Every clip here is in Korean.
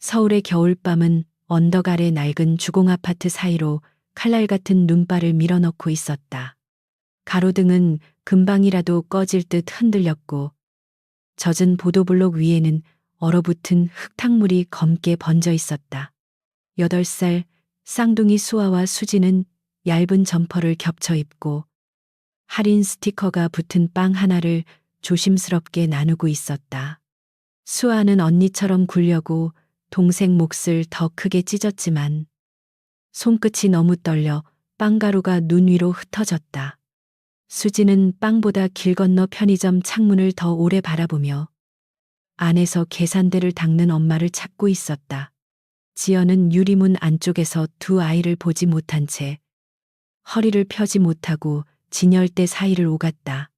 서울의 겨울밤은 언덕 아래 낡은 주공 아파트 사이로 칼날 같은 눈발을 밀어넣고 있었다. 가로등은 금방이라도 꺼질 듯 흔들렸고 젖은 보도블록 위에는 얼어붙은 흙탕물이 검게 번져 있었다. 8살 쌍둥이 수아와 수지는 얇은 점퍼를 겹쳐 입고 할인 스티커가 붙은 빵 하나를 조심스럽게 나누고 있었다. 수아는 언니처럼 굴려고 동생 몫을 더 크게 찢었지만 손끝이 너무 떨려 빵가루가 눈 위로 흩어졌다. 수지는 빵보다 길 건너 편의점 창문을 더 오래 바라보며 안에서 계산대를 닦는 엄마를 찾고 있었다. 지연은 유리문 안쪽에서 두 아이를 보지 못한 채 허리를 펴지 못하고 진열대 사이를 오갔다.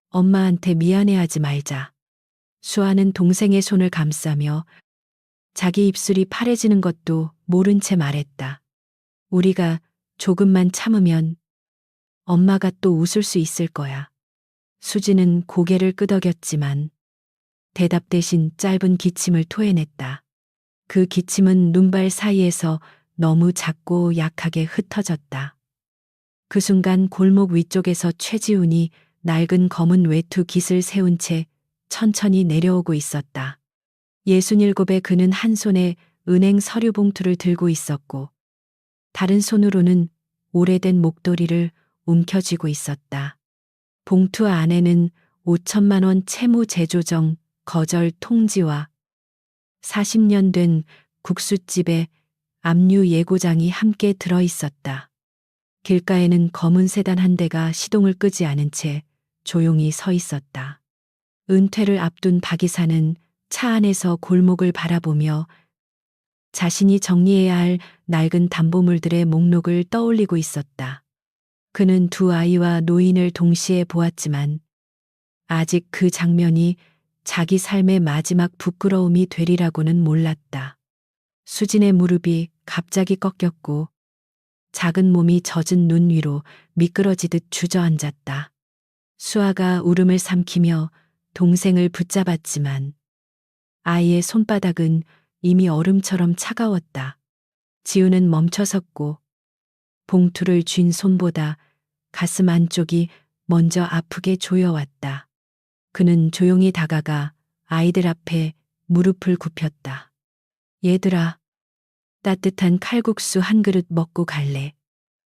엄마한테 미안해하지 말자. 수아는 동생의 손을 감싸며 자기 입술이 파래지는 것도 모른 채 말했다. 우리가 조금만 참으면 엄마가 또 웃을 수 있을 거야. 수지는 고개를 끄덕였지만 대답 대신 짧은 기침을 토해냈다. 그 기침은 눈발 사이에서 너무 작고 약하게 흩어졌다. 그 순간 골목 위쪽에서 최지훈이 낡은 검은 외투 깃을 세운 채 천천히 내려오고 있었다. 67에 그는 한 손에 은행 서류 봉투를 들고 있었고 다른 손으로는 오래된 목도리를 움켜쥐고 있었다. 봉투 안에는 5천만 원 채무 재조정 거절 통지와 40년 된 국수집의 압류 예고장이 함께 들어 있었다. 길가에는 검은 세단 한 대가 시동을 끄지 않은 채 조용히 서 있었다. 은퇴를 앞둔 박 이사는 차 안에서 골목을 바라보며 자신이 정리해야 할 낡은 담보물들의 목록을 떠올리고 있었다. 그는 두 아이와 노인을 동시에 보았지만 아직 그 장면이 자기 삶의 마지막 부끄러움이 되리라고는 몰랐다. 수진의 무릎이 갑자기 꺾였고 작은 몸이 젖은 눈 위로 미끄러지듯 주저앉았다. 수아가 울음을 삼키며 동생을 붙잡았지만 아이의 손바닥은 이미 얼음처럼 차가웠다. 지우는 멈춰섰고 봉투를 쥔 손보다 가슴 안쪽이 먼저 아프게 조여왔다. 그는 조용히 다가가 아이들 앞에 무릎을 굽혔다. 얘들아, 따뜻한 칼국수 한 그릇 먹고 갈래?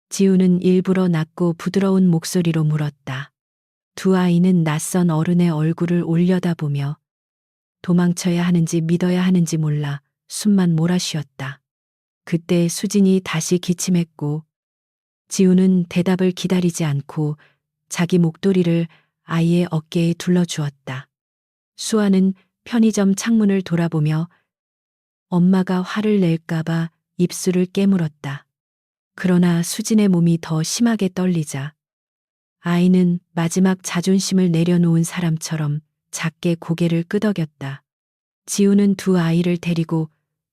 지우는 일부러 낮고 부드러운 목소리로 물었다. 두 아이는 낯선 어른의 얼굴을 올려다보며 도망쳐야 하는지 믿어야 하는지 몰라 숨만 몰아쉬었다. 그때 수진이 다시 기침했고 지우는 대답을 기다리지 않고 자기 목도리를 아이의 어깨에 둘러주었다. 수아는 편의점 창문을 돌아보며 엄마가 화를 낼까봐 입술을 깨물었다. 그러나 수진의 몸이 더 심하게 떨리자 아이는 마지막 자존심을 내려놓은 사람처럼 작게 고개를 끄덕였다. 지우는 두 아이를 데리고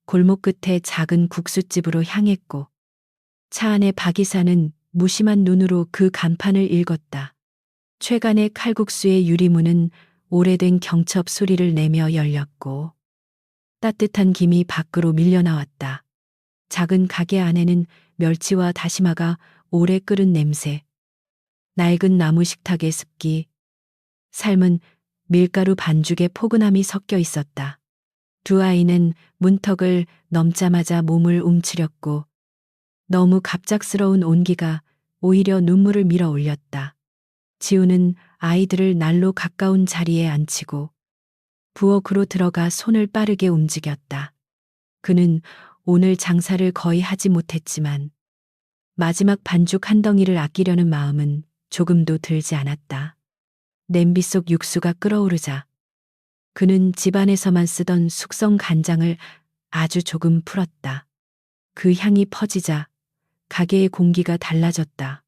골목 끝에 작은 국수집으로 향했고 차 안의 박 이사는 무심한 눈으로 그 간판을 읽었다. 최간의 칼국수의 유리문은 오래된 경첩 소리를 내며 열렸고 따뜻한 김이 밖으로 밀려나왔다. 작은 가게 안에는 멸치와 다시마가 오래 끓은 냄새, 낡은 나무 식탁의 습기, 삶은 밀가루 반죽에 포근함이 섞여 있었다. 두 아이는 문턱을 넘자마자 몸을 움츠렸고 너무 갑작스러운 온기가 오히려 눈물을 밀어 올렸다. 지우는 아이들을 난로 가까운 자리에 앉히고 부엌으로 들어가 손을 빠르게 움직였다. 그는 오늘 장사를 거의 하지 못했지만 마지막 반죽 한 덩이를 아끼려는 마음은 조금도 들지 않았다. 냄비 속 육수가 끓어오르자 그는 집안에서만 쓰던 숙성 간장을 아주 조금 풀었다. 그 향이 퍼지자 가게의 공기가 달라졌다.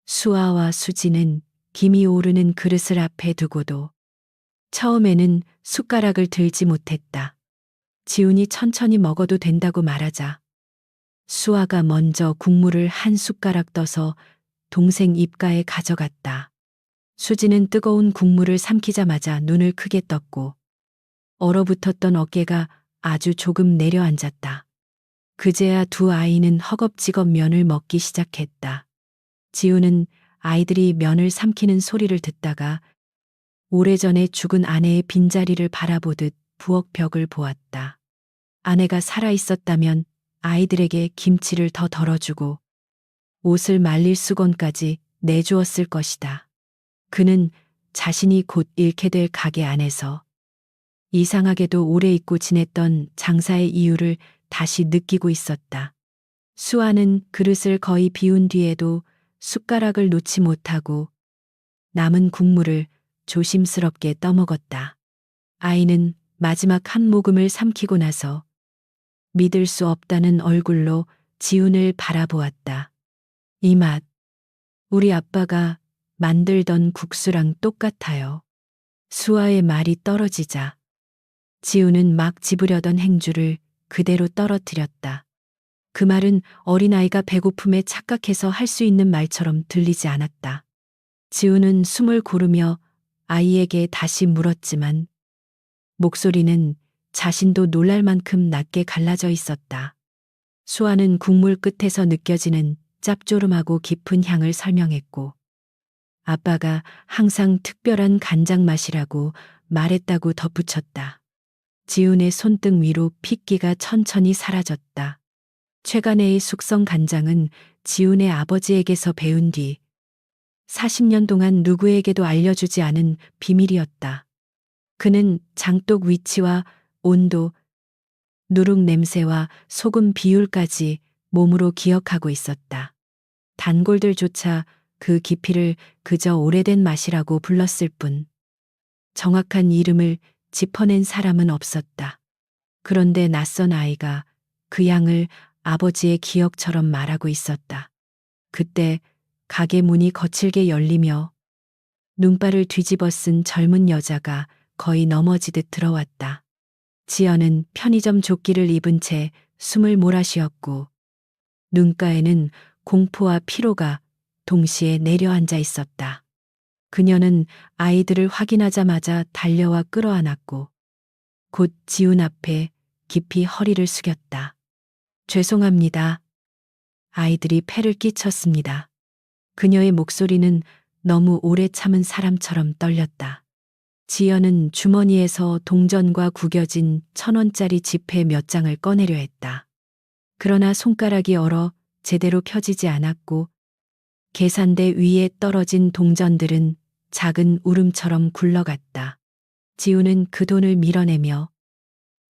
수아와 수지는 김이 오르는 그릇을 앞에 두고도 처음에는 숟가락을 들지 못했다. 지훈이 천천히 먹어도 된다고 말하자 수아가 먼저 국물을 한 숟가락 떠서 동생 입가에 가져갔다. 수지는 뜨거운 국물을 삼키자마자 눈을 크게 떴고 얼어붙었던 어깨가 아주 조금 내려앉았다. 그제야 두 아이는 허겁지겁 면을 먹기 시작했다. 지우는 아이들이 면을 삼키는 소리를 듣다가 오래전에 죽은 아내의 빈자리를 바라보듯 부엌 벽을 보았다. 아내가 살아 있었다면 아이들에게 김치를 더 덜어주고 옷을 말릴 수건까지 내주었을 것이다. 그는 자신이 곧 잃게 될 가게 안에서 이상하게도 오래 잊고 지냈던 장사의 이유를 다시 느끼고 있었다. 수아는 그릇을 거의 비운 뒤에도 숟가락을 놓지 못하고 남은 국물을 조심스럽게 떠먹었다. 아이는 마지막 한 모금을 삼키고 나서 믿을 수 없다는 얼굴로 지훈을 바라보았다. 이 맛, 우리 아빠가 만들던 국수랑 똑같아요. 수아의 말이 떨어지자 지훈은 막 집으려던 행주를 그대로 떨어뜨렸다. 그 말은 어린아이가 배고픔에 착각해서 할 수 있는 말처럼 들리지 않았다. 지훈은 숨을 고르며 아이에게 다시 물었지만 목소리는 자신도 놀랄 만큼 낮게 갈라져 있었다. 수아는 국물 끝에서 느껴지는 짭조름하고 깊은 향을 설명했고 아빠가 항상 특별한 간장 맛이라고 말했다고 덧붙였다. 지훈의 손등 위로 핏기가 천천히 사라졌다. 최간애의 숙성 간장은 지훈의 아버지에게서 배운 뒤 40년 동안 누구에게도 알려주지 않은 비밀이었다. 그는 장독 위치와 온도, 누룩 냄새와 소금 비율까지 몸으로 기억하고 있었다. 단골들조차 그 깊이를 그저 오래된 맛이라고 불렀을 뿐 정확한 이름을 짚어낸 사람은 없었다. 그런데 낯선 아이가 그 양을 아버지의 기억처럼 말하고 있었다. 그때 가게 문이 거칠게 열리며 눈발을 뒤집어 쓴 젊은 여자가 거의 넘어지듯 들어왔다. 지연은 편의점 조끼를 입은 채 숨을 몰아쉬었고 눈가에는 공포와 피로가 동시에 내려앉아 있었다. 그녀는 아이들을 확인하자마자 달려와 끌어안았고 곧 지훈 앞에 깊이 허리를 숙였다. 죄송합니다. 아이들이 패를 끼쳤습니다. 그녀의 목소리는 너무 오래 참은 사람처럼 떨렸다. 지연은 주머니에서 동전과 구겨진 1,000원짜리 지폐 몇 장을 꺼내려 했다. 그러나 손가락이 얼어 제대로 펴지지 않았고 계산대 위에 떨어진 동전들은 작은 울음처럼 굴러갔다. 지우는 그 돈을 밀어내며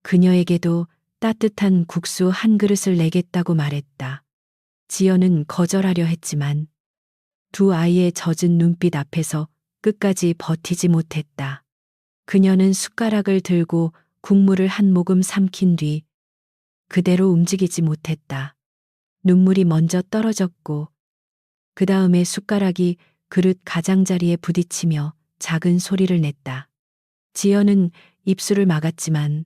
그녀에게도 따뜻한 국수 한 그릇을 내겠다고 말했다. 지연은 거절하려 했지만 두 아이의 젖은 눈빛 앞에서 끝까지 버티지 못했다. 그녀는 숟가락을 들고 국물을 한 모금 삼킨 뒤 그대로 움직이지 못했다. 눈물이 먼저 떨어졌고 그 다음에 숟가락이 그릇 가장자리에 부딪히며 작은 소리를 냈다. 지연은 입술을 막았지만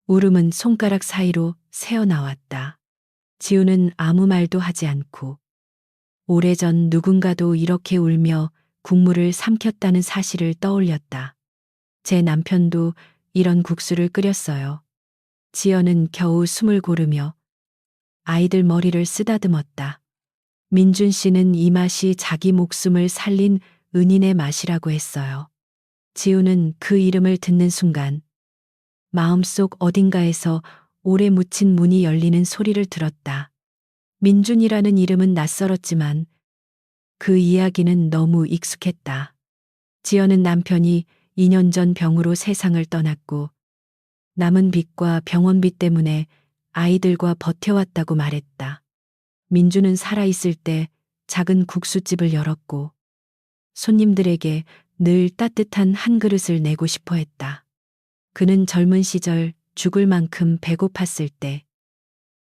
울음은 손가락 사이로 새어나왔다. 지우는 아무 말도 하지 않고 오래전 누군가도 이렇게 울며 국물을 삼켰다는 사실을 떠올렸다. 제 남편도 이런 국수를 끓였어요. 지연은 겨우 숨을 고르며 아이들 머리를 쓰다듬었다. 민준 씨는 이 맛이 자기 목숨을 살린 은인의 맛이라고 했어요. 지우는 그 이름을 듣는 순간 마음속 어딘가에서 오래 묻힌 문이 열리는 소리를 들었다. 민준이라는 이름은 낯설었지만 그 이야기는 너무 익숙했다. 지연은 남편이 2년 전 병으로 세상을 떠났고 남은 빚과 병원비 때문에 아이들과 버텨왔다고 말했다. 민주는 살아있을 때 작은 국수집을 열었고 손님들에게 늘 따뜻한 한 그릇을 내고 싶어 했다. 그는 젊은 시절 죽을 만큼 배고팠을 때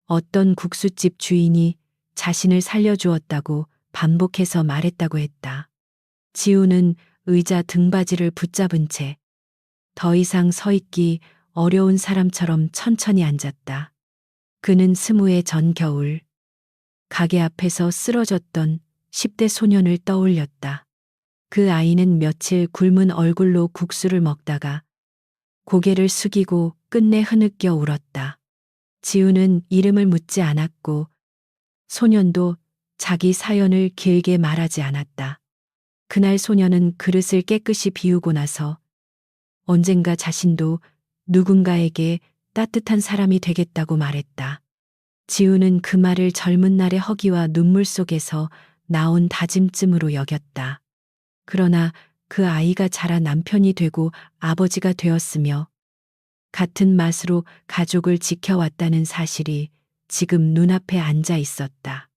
어떤 국수집 주인이 자신을 살려주었다고 반복해서 말했다고 했다. 지우는 의자 등받이를 붙잡은 채 더 이상 서 있기 어려운 사람처럼 천천히 앉았다. 그는 20의 전 겨울 가게 앞에서 쓰러졌던 10대 소년을 떠올렸다. 그 아이는 며칠 굶은 얼굴로 국수를 먹다가 고개를 숙이고 끝내 흐느껴 울었다. 지우는 이름을 묻지 않았고 소년도 자기 사연을 길게 말하지 않았다. 그날 소년은 그릇을 깨끗이 비우고 나서 언젠가 자신도 누군가에게 따뜻한 사람이 되겠다고 말했다. 지우는 그 말을 젊은 날의 허기와 눈물 속에서 나온 다짐쯤으로 여겼다. 그러나 그 아이가 자라 남편이 되고 아버지가 되었으며 같은 맛으로 가족을 지켜왔다는 사실이 지금 눈앞에 앉아 있었다.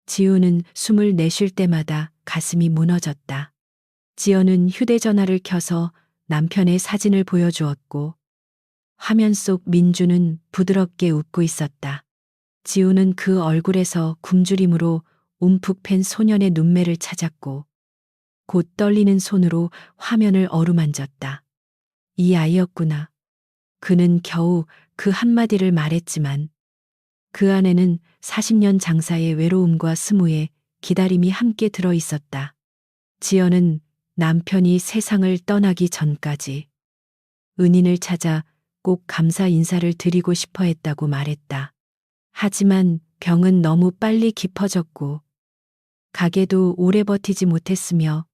지우는 숨을 내쉴 때마다 가슴이 무너졌다. 지연은 휴대전화를 켜서 남편의 사진을 보여주었고 화면 속 민주는 부드럽게 웃고 있었다. 지우는 그 얼굴에서 굶주림으로 움푹 팬 소년의 눈매를 찾았고 곧 떨리는 손으로 화면을 어루만졌다. 이 아이였구나. 그는 겨우 그 한마디를 말했지만 그 안에는 40년 장사의 외로움과 스무의 기다림이 함께 들어 있었다. 지연은 남편이 세상을 떠나기 전까지 은인을 찾아 꼭 감사 인사를 드리고 싶어 했다고 말했다. 하지만 병은 너무 빨리 깊어졌고 가게도 오래 버티지 못했으며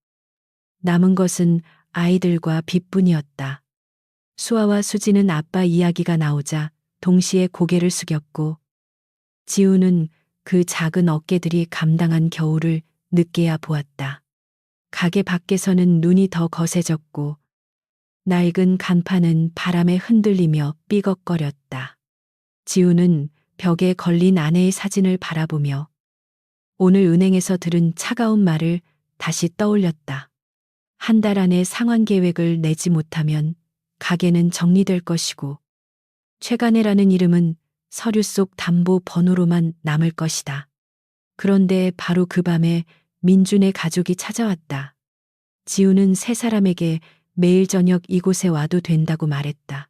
남은 것은 아이들과 빚뿐이었다. 수아와 수지는 아빠 이야기가 나오자 동시에 고개를 숙였고 지우는 그 작은 어깨들이 감당한 겨울을 늦게야 보았다. 가게 밖에서는 눈이 더 거세졌고 낡은 간판은 바람에 흔들리며 삐걱거렸다. 지우는 벽에 걸린 아내의 사진을 바라보며 오늘 은행에서 들은 차가운 말을 다시 떠올렸다. 한 달 안에 상환 계획을 내지 못하면 가게는 정리될 것이고 최간애라는 이름은 서류 속 담보 번호로만 남을 것이다. 그런데 바로 그 밤에 민준의 가족이 찾아왔다. 지우는 세 사람에게 매일 저녁 이곳에 와도 된다고 말했다.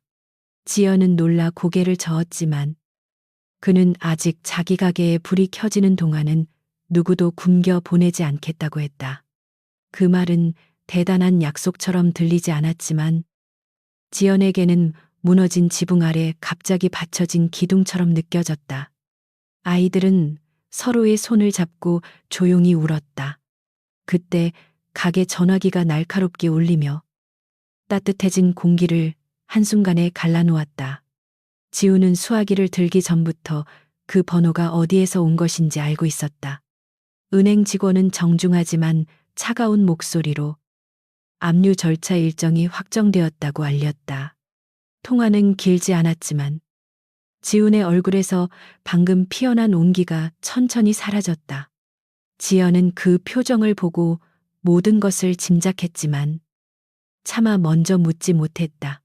지연은 놀라 고개를 저었지만 그는 아직 자기 가게에 불이 켜지는 동안은 누구도 굶겨 보내지 않겠다고 했다. 그 말은 대단한 약속처럼 들리지 않았지만 지연에게는 무너진 지붕 아래 갑자기 받쳐진 기둥처럼 느껴졌다. 아이들은 서로의 손을 잡고 조용히 울었다. 그때 가게 전화기가 날카롭게 울리며 따뜻해진 공기를 한순간에 갈라놓았다. 지우는 수화기를 들기 전부터 그 번호가 어디에서 온 것인지 알고 있었다. 은행 직원은 정중하지만 차가운 목소리로 압류 절차 일정이 확정되었다고 알렸다. 통화는 길지 않았지만 지훈의 얼굴에서 방금 피어난 온기가 천천히 사라졌다. 지연은 그 표정을 보고 모든 것을 짐작했지만 차마 먼저 묻지 못했다.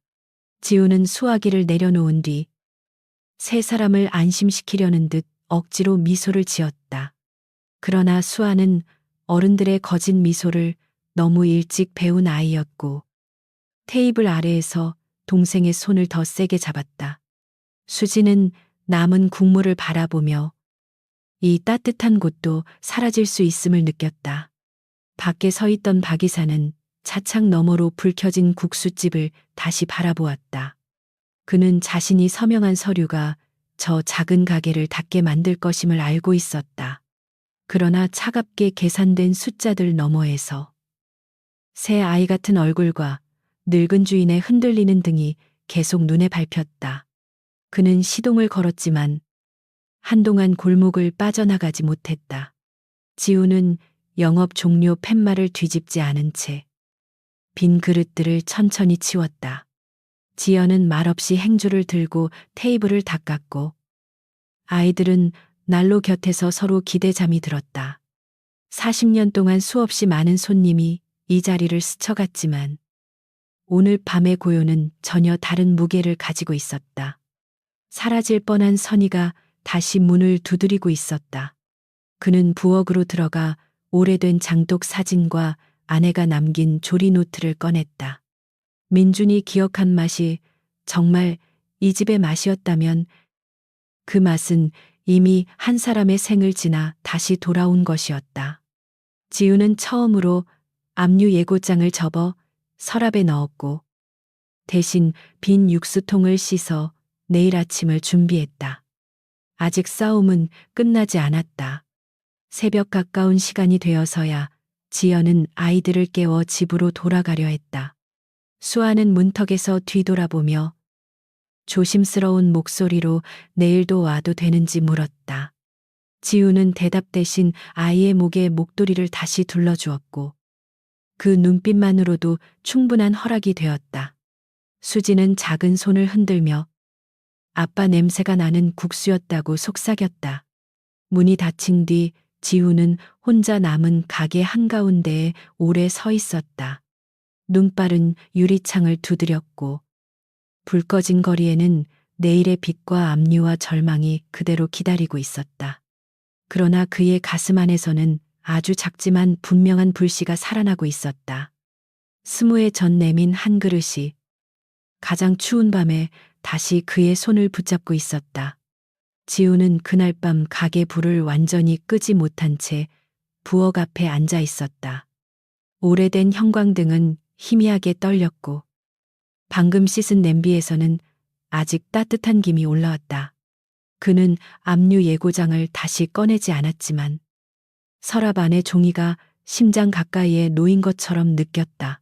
지훈은 수화기를 내려놓은 뒤 세 사람을 안심시키려는 듯 억지로 미소를 지었다. 그러나 수아는 어른들의 거짓 미소를 너무 일찍 배운 아이였고 테이블 아래에서 동생의 손을 더 세게 잡았다. 수지는 남은 국물을 바라보며 이 따뜻한 곳도 사라질 수 있음을 느꼈다. 밖에 서 있던 박이사는 차창 너머로 불 켜진 국수집을 다시 바라보았다. 그는 자신이 서명한 서류가 저 작은 가게를 닫게 만들 것임을 알고 있었다. 그러나 차갑게 계산된 숫자들 너머에서 새 아이 같은 얼굴과 늙은 주인의 흔들리는 등이 계속 눈에 밟혔다. 그는 시동을 걸었지만 한동안 골목을 빠져나가지 못했다. 지우는 영업 종료 팻말을 뒤집지 않은 채 빈 그릇들을 천천히 치웠다. 지연은 말없이 행주를 들고 테이블을 닦았고 아이들은 난로 곁에서 서로 기대잠이 들었다. 40년 동안 수없이 많은 손님이 이 자리를 스쳐갔지만 오늘 밤의 고요는 전혀 다른 무게를 가지고 있었다. 사라질 뻔한 선희가 다시 문을 두드리고 있었다. 그는 부엌으로 들어가 오래된 장독 사진과 아내가 남긴 조리 노트를 꺼냈다. 민준이 기억한 맛이 정말 이 집의 맛이었다면 그 맛은 이미 한 사람의 생을 지나 다시 돌아온 것이었다. 지우는 처음으로 압류 예고장을 접어 서랍에 넣었고 대신 빈 육수통을 씻어 내일 아침을 준비했다. 아직 싸움은 끝나지 않았다. 새벽 가까운 시간이 되어서야 지연은 아이들을 깨워 집으로 돌아가려 했다. 수아는 문턱에서 뒤돌아보며 조심스러운 목소리로 내일도 와도 되는지 물었다. 지우는 대답 대신 아이의 목에 목도리를 다시 둘러주었고 그 눈빛만으로도 충분한 허락이 되었다. 수지는 작은 손을 흔들며 아빠 냄새가 나는 국수였다고 속삭였다. 문이 닫힌 뒤 지우는 혼자 남은 가게 한가운데에 오래 서 있었다. 눈발은 유리창을 두드렸고 불 꺼진 거리에는 내일의 빛과 압류와 절망이 그대로 기다리고 있었다. 그러나 그의 가슴 안에서는 아주 작지만 분명한 불씨가 살아나고 있었다. 20회 전 내민 한 그릇이 가장 추운 밤에 다시 그의 손을 붙잡고 있었다. 지우는 그날 밤 가게 불을 완전히 끄지 못한 채 부엌 앞에 앉아 있었다. 오래된 형광등은 희미하게 떨렸고 방금 씻은 냄비에서는 아직 따뜻한 김이 올라왔다. 그는 압류 예고장을 다시 꺼내지 않았지만 서랍 안의 종이가 심장 가까이에 놓인 것처럼 느꼈다.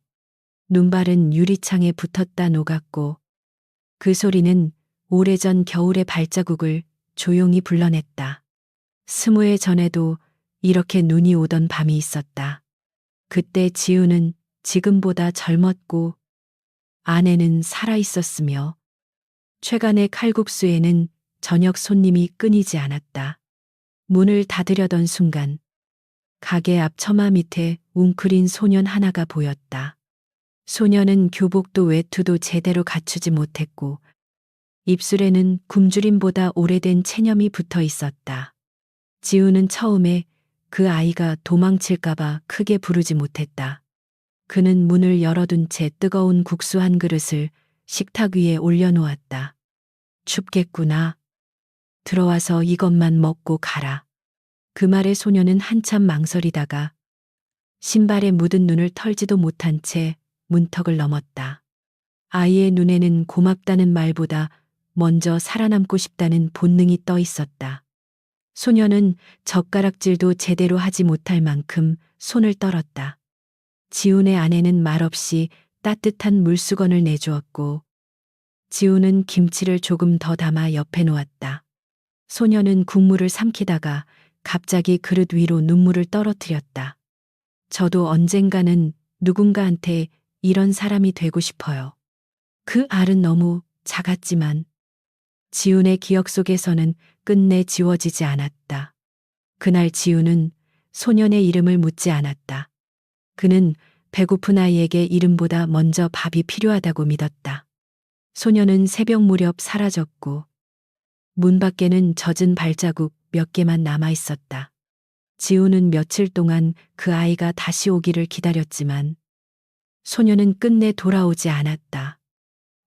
눈발은 유리창에 붙었다 녹았고 그 소리는 오래전 겨울의 발자국을 조용히 불러냈다. 20회 전에도 이렇게 눈이 오던 밤이 있었다. 그때 지우는 지금보다 젊었고 아내는 살아 있었으며 최간의 칼국수에는 저녁 손님이 끊이지 않았다. 문을 닫으려던 순간 가게 앞 처마 밑에 웅크린 소년 하나가 보였다. 소년은 교복도 외투도 제대로 갖추지 못했고 입술에는 굶주림보다 오래된 체념이 붙어 있었다. 지우는 처음에 그 아이가 도망칠까봐 크게 부르지 못했다. 그는 문을 열어둔 채 뜨거운 국수 한 그릇을 식탁 위에 올려놓았다. 춥겠구나. 들어와서 이것만 먹고 가라. 그 말에 소녀는 한참 망설이다가 신발에 묻은 눈을 털지도 못한 채 문턱을 넘었다. 아이의 눈에는 고맙다는 말보다 먼저 살아남고 싶다는 본능이 떠 있었다. 소녀는 젓가락질도 제대로 하지 못할 만큼 손을 떨었다. 지훈의 아내는 말없이 따뜻한 물수건을 내주었고 지훈은 김치를 조금 더 담아 옆에 놓았다. 소녀는 국물을 삼키다가 갑자기 그릇 위로 눈물을 떨어뜨렸다. 저도 언젠가는 누군가한테 이런 사람이 되고 싶어요. 그 알은 너무 작았지만 지훈의 기억 속에서는 끝내 지워지지 않았다. 그날 지훈은 소년의 이름을 묻지 않았다. 그는 배고픈 아이에게 이름보다 먼저 밥이 필요하다고 믿었다. 소년은 새벽 무렵 사라졌고 문 밖에는 젖은 발자국 몇 개만 남아 있었다. 지우는 며칠 동안 그 아이가 다시 오기를 기다렸지만 소년은 끝내 돌아오지 않았다.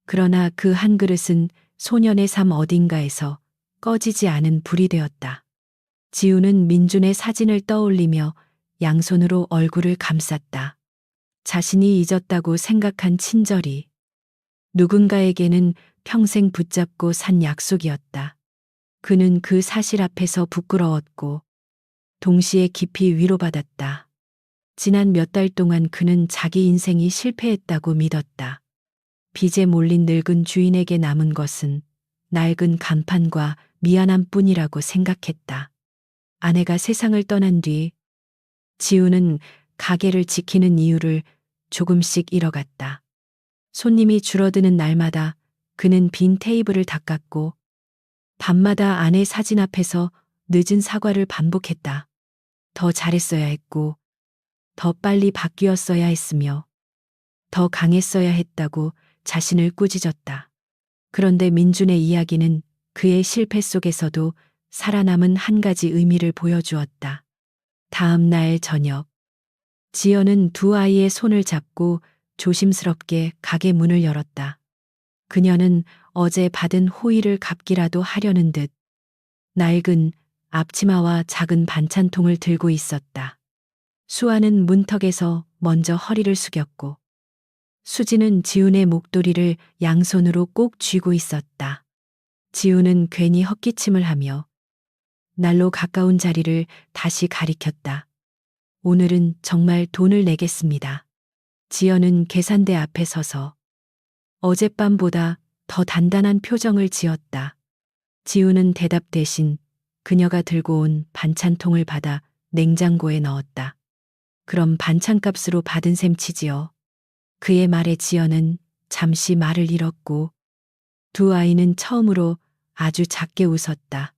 그러나 그 한 그릇은 소년의 삶 어딘가에서 꺼지지 않은 불이 되었다. 지우는 민준의 사진을 떠올리며 양손으로 얼굴을 감쌌다. 자신이 잊었다고 생각한 친절이 누군가에게는 평생 붙잡고 산 약속이었다. 그는 그 사실 앞에서 부끄러웠고 동시에 깊이 위로받았다. 지난 몇 달 동안 그는 자기 인생이 실패했다고 믿었다. 빚에 몰린 늙은 주인에게 남은 것은 낡은 간판과 미안함 뿐이라고 생각했다. 아내가 세상을 떠난 뒤 지우는 가게를 지키는 이유를 조금씩 잃어갔다. 손님이 줄어드는 날마다 그는 빈 테이블을 닦았고 밤마다 아내 사진 앞에서 늦은 사과를 반복했다. 더 잘했어야 했고 더 빨리 바뀌었어야 했으며 더 강했어야 했다고 자신을 꾸짖었다. 그런데 민준의 이야기는 그의 실패 속에서도 살아남은 한 가지 의미를 보여주었다. 다음 날 저녁, 지연은 두 아이의 손을 잡고 조심스럽게 가게 문을 열었다. 그녀는 어제 받은 호의를 갚기라도 하려는 듯 낡은 앞치마와 작은 반찬통을 들고 있었다. 수아는 문턱에서 먼저 허리를 숙였고 수지는 지훈의 목도리를 양손으로 꼭 쥐고 있었다. 지훈은 괜히 헛기침을 하며 날로 가까운 자리를 다시 가리켰다. 오늘은 정말 돈을 내겠습니다. 지연은 계산대 앞에 서서 어젯밤보다 더 단단한 표정을 지었다. 지훈은 대답 대신 그녀가 들고 온 반찬통을 받아 냉장고에 넣었다. 그럼 반찬값으로 받은 셈 치지요. 그의 말에 지연은 잠시 말을 잃었고 두 아이는 처음으로 아주 작게 웃었다.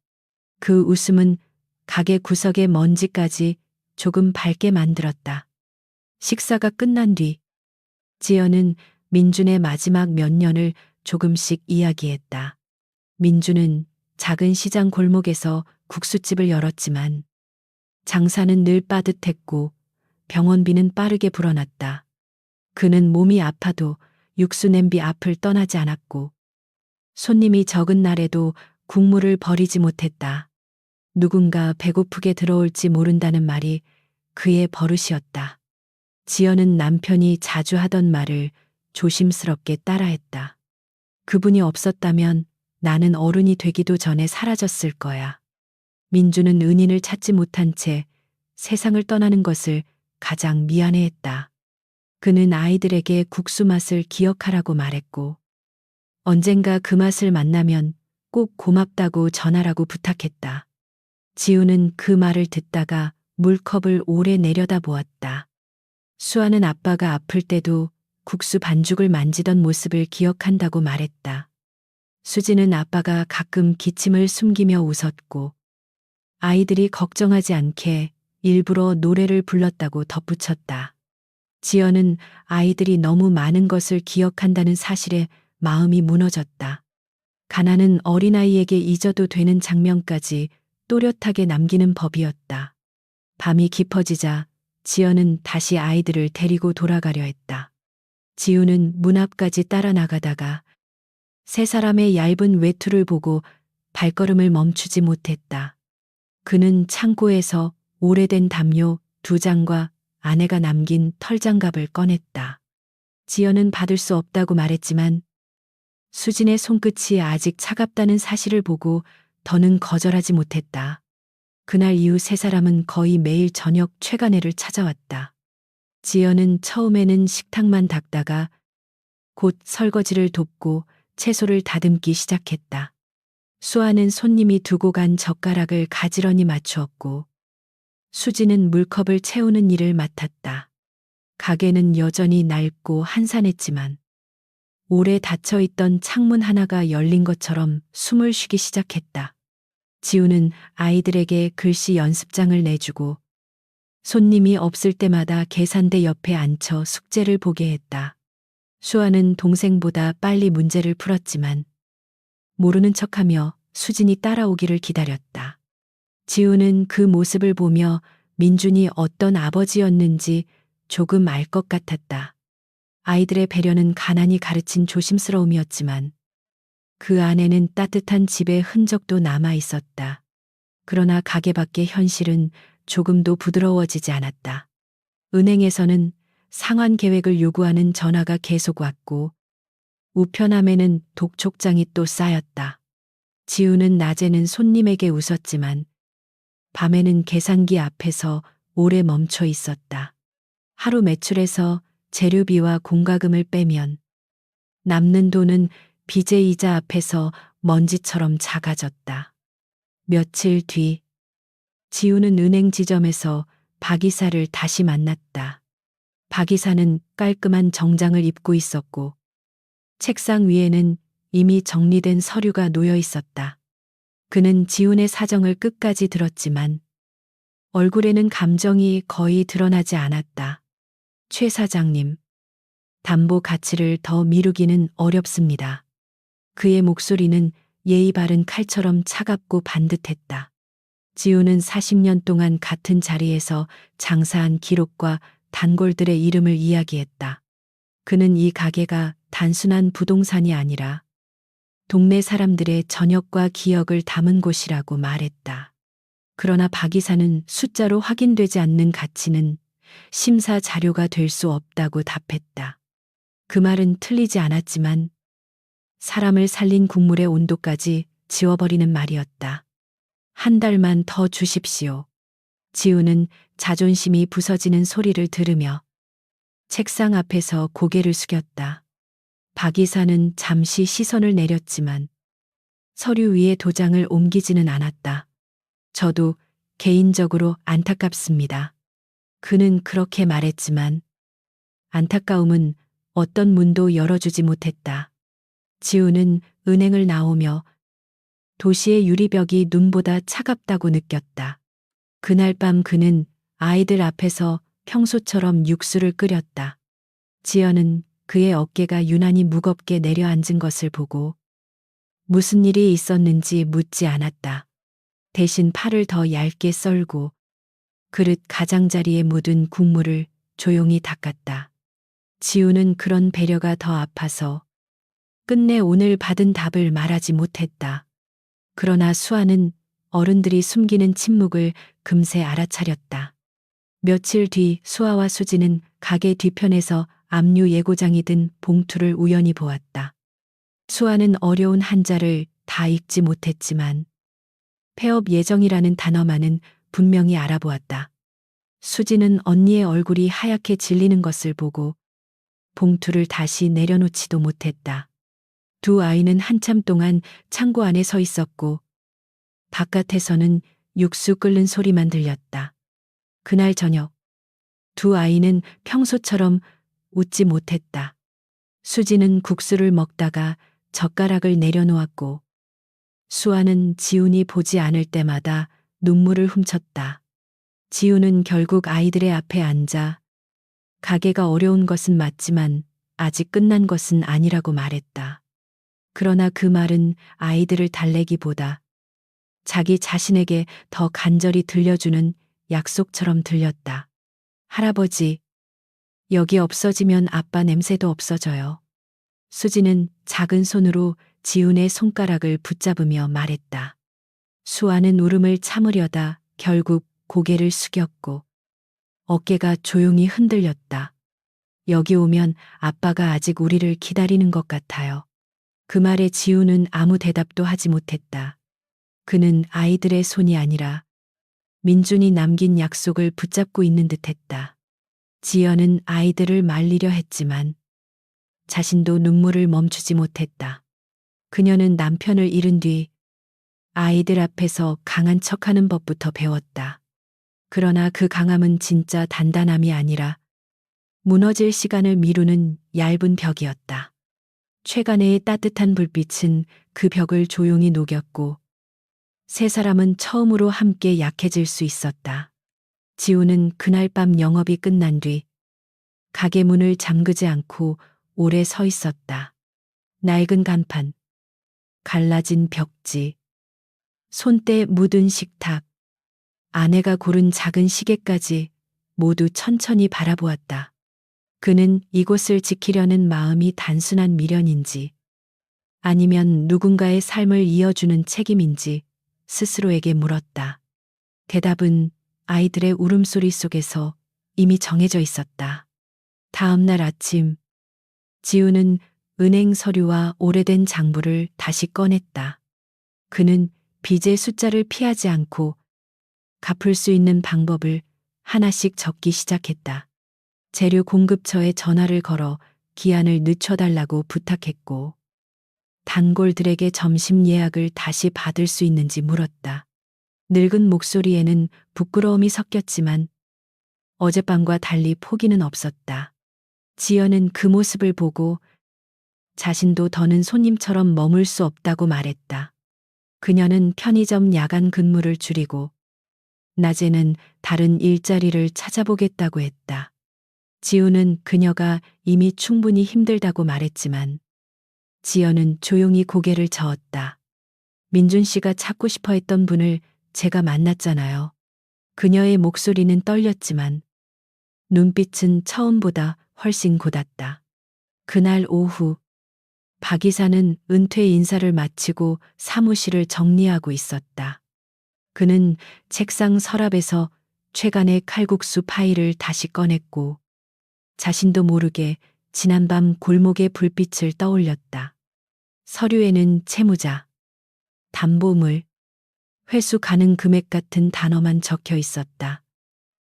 그 웃음은 가게 구석의 먼지까지 조금 밝게 만들었다. 식사가 끝난 뒤 지연은 민준의 마지막 몇 년을 조금씩 이야기했다. 민준은 작은 시장 골목에서 국수집을 열었지만 장사는 늘 빠듯했고 병원비는 빠르게 불어났다. 그는 몸이 아파도 육수 냄비 앞을 떠나지 않았고 손님이 적은 날에도 국물을 버리지 못했다. 누군가 배고프게 들어올지 모른다는 말이 그의 버릇이었다. 지연은 남편이 자주 하던 말을 조심스럽게 따라했다. 그분이 없었다면 나는 어른이 되기도 전에 사라졌을 거야. 민주는 은인을 찾지 못한 채 세상을 떠나는 것을 가장 미안해했다. 그는 아이들에게 국수 맛을 기억하라고 말했고 언젠가 그 맛을 만나면 꼭 고맙다고 전하라고 부탁했다. 지우는 그 말을 듣다가 물컵을 오래 내려다 보았다. 수아는 아빠가 아플 때도 국수 반죽을 만지던 모습을 기억한다고 말했다. 수지는 아빠가 가끔 기침을 숨기며 웃었고 아이들이 걱정하지 않게 일부러 노래를 불렀다고 덧붙였다. 지연은 아이들이 너무 많은 것을 기억한다는 사실에 마음이 무너졌다. 가난은 어린아이에게 잊어도 되는 장면까지 또렷하게 남기는 법이었다. 밤이 깊어지자 지연은 다시 아이들을 데리고 돌아가려 했다. 지우는 문 앞까지 따라 나가다가 세 사람의 얇은 외투를 보고 발걸음을 멈추지 못했다. 그는 창고에서 오래된 담요 2장과 아내가 남긴 털장갑을 꺼냈다. 지연은 받을 수 없다고 말했지만 수진의 손끝이 아직 차갑다는 사실을 보고 더는 거절하지 못했다. 그날 이후 세 사람은 거의 매일 저녁 최간애를 찾아왔다. 지연은 처음에는 식탁만 닦다가 곧 설거지를 돕고 채소를 다듬기 시작했다. 수아는 손님이 두고 간 젓가락을 가지런히 맞추었고 수지는 물컵을 채우는 일을 맡았다. 가게는 여전히 낡고 한산했지만 오래 닫혀있던 창문 하나가 열린 것처럼 숨을 쉬기 시작했다. 지우는 아이들에게 글씨 연습장을 내주고 손님이 없을 때마다 계산대 옆에 앉혀 숙제를 보게 했다. 수아는 동생보다 빨리 문제를 풀었지만 모르는 척하며 수진이 따라오기를 기다렸다. 지우는 그 모습을 보며 민준이 어떤 아버지였는지 조금 알 것 같았다. 아이들의 배려는 가난이 가르친 조심스러움이었지만 그 안에는 따뜻한 집의 흔적도 남아 있었다. 그러나 가게 밖의 현실은 조금도 부드러워지지 않았다. 은행에서는 상환 계획을 요구하는 전화가 계속 왔고 우편함에는 독촉장이 또 쌓였다. 지우는 낮에는 손님에게 웃었지만 밤에는 계산기 앞에서 오래 멈춰 있었다. 하루 매출에서 재료비와 공과금을 빼면 남는 돈은 빚의 이자 앞에서 먼지처럼 작아졌다. 며칠 뒤 지우는 은행 지점에서 박 이사를 다시 만났다. 박 이사는 깔끔한 정장을 입고 있었고 책상 위에는 이미 정리된 서류가 놓여 있었다. 그는 지훈의 사정을 끝까지 들었지만 얼굴에는 감정이 거의 드러나지 않았다. 최 사장님, 담보 가치를 더 미루기는 어렵습니다. 그의 목소리는 예의 바른 칼처럼 차갑고 반듯했다. 지훈은 40년 동안 같은 자리에서 장사한 기록과 단골들의 이름을 이야기했다. 그는 이 가게가 단순한 부동산이 아니라 동네 사람들의 저녁과 기억을 담은 곳이라고 말했다. 그러나 박 이사는 숫자로 확인되지 않는 가치는 심사 자료가 될 수 없다고 답했다. 그 말은 틀리지 않았지만 사람을 살린 국물의 온도까지 지워버리는 말이었다. 한 달만 더 주십시오. 지우는 자존심이 부서지는 소리를 들으며 책상 앞에서 고개를 숙였다. 박 이사는 잠시 시선을 내렸지만 서류 위에 도장을 옮기지는 않았다. 저도 개인적으로 안타깝습니다. 그는 그렇게 말했지만 안타까움은 어떤 문도 열어주지 못했다. 지우는 은행을 나오며 도시의 유리벽이 눈보다 차갑다고 느꼈다. 그날 밤 그는 아이들 앞에서 평소처럼 육수를 끓였다. 지연은 그의 어깨가 유난히 무겁게 내려앉은 것을 보고 무슨 일이 있었는지 묻지 않았다. 대신 팔을 더 얇게 썰고 그릇 가장자리에 묻은 국물을 조용히 닦았다. 지우는 그런 배려가 더 아파서 끝내 오늘 받은 답을 말하지 못했다. 그러나 수아는 어른들이 숨기는 침묵을 금세 알아차렸다. 며칠 뒤 수아와 수지는 가게 뒤편에서 압류 예고장이 든 봉투를 우연히 보았다. 수아는 어려운 한자를 다 읽지 못했지만 폐업 예정이라는 단어만은 분명히 알아보았다. 수지는 언니의 얼굴이 하얗게 질리는 것을 보고 봉투를 다시 내려놓지도 못했다. 두 아이는 한참 동안 창고 안에 서 있었고 바깥에서는 육수 끓는 소리만 들렸다. 그날 저녁 두 아이는 평소처럼 웃지 못했다. 수지는 국수를 먹다가 젓가락을 내려놓았고 수아는 지훈이 보지 않을 때마다 눈물을 훔쳤다. 지훈은 결국 아이들의 앞에 앉아 가게가 어려운 것은 맞지만 아직 끝난 것은 아니라고 말했다. 그러나 그 말은 아이들을 달래기보다 자기 자신에게 더 간절히 들려주는 약속처럼 들렸다. 할아버지, 여기 없어지면 아빠 냄새도 없어져요. 수지는 작은 손으로 지훈의 손가락을 붙잡으며 말했다. 수아는 울음을 참으려다 결국 고개를 숙였고 어깨가 조용히 흔들렸다. 여기 오면 아빠가 아직 우리를 기다리는 것 같아요. 그 말에 지훈은 아무 대답도 하지 못했다. 그는 아이들의 손이 아니라 민준이 남긴 약속을 붙잡고 있는 듯했다. 지연은 아이들을 말리려 했지만 자신도 눈물을 멈추지 못했다. 그녀는 남편을 잃은 뒤 아이들 앞에서 강한 척하는 법부터 배웠다. 그러나 그 강함은 진짜 단단함이 아니라 무너질 시간을 미루는 얇은 벽이었다. 최간해의 따뜻한 불빛은 그 벽을 조용히 녹였고 세 사람은 처음으로 함께 약해질 수 있었다. 지우는 그날 밤 영업이 끝난 뒤 가게 문을 잠그지 않고 오래 서 있었다. 낡은 간판, 갈라진 벽지, 손때 묻은 식탁, 아내가 고른 작은 시계까지 모두 천천히 바라보았다. 그는 이곳을 지키려는 마음이 단순한 미련인지 아니면 누군가의 삶을 이어주는 책임인지 스스로에게 물었다. 대답은 아이들의 울음소리 속에서 이미 정해져 있었다. 다음 날 아침, 지우는 은행 서류와 오래된 장부를 다시 꺼냈다. 그는 빚의 숫자를 피하지 않고 갚을 수 있는 방법을 하나씩 적기 시작했다. 재료 공급처에 전화를 걸어 기한을 늦춰달라고 부탁했고, 단골들에게 점심 예약을 다시 받을 수 있는지 물었다. 늙은 목소리에는 부끄러움이 섞였지만 어젯밤과 달리 포기는 없었다. 지연은 그 모습을 보고 자신도 더는 손님처럼 머물 수 없다고 말했다. 그녀는 편의점 야간 근무를 줄이고 낮에는 다른 일자리를 찾아보겠다고 했다. 지우는 그녀가 이미 충분히 힘들다고 말했지만 지연은 조용히 고개를 저었다. 민준 씨가 찾고 싶어 했던 분을 제가 만났잖아요. 그녀의 목소리는 떨렸지만 눈빛은 처음보다 훨씬 곧았다. 그날 오후 박 이사는 은퇴 인사를 마치고 사무실을 정리하고 있었다. 그는 책상 서랍에서 최간의 칼국수 파일을 다시 꺼냈고 자신도 모르게 지난밤 골목의 불빛을 떠올렸다. 서류에는 채무자, 담보물, 회수 가능 금액 같은 단어만 적혀 있었다.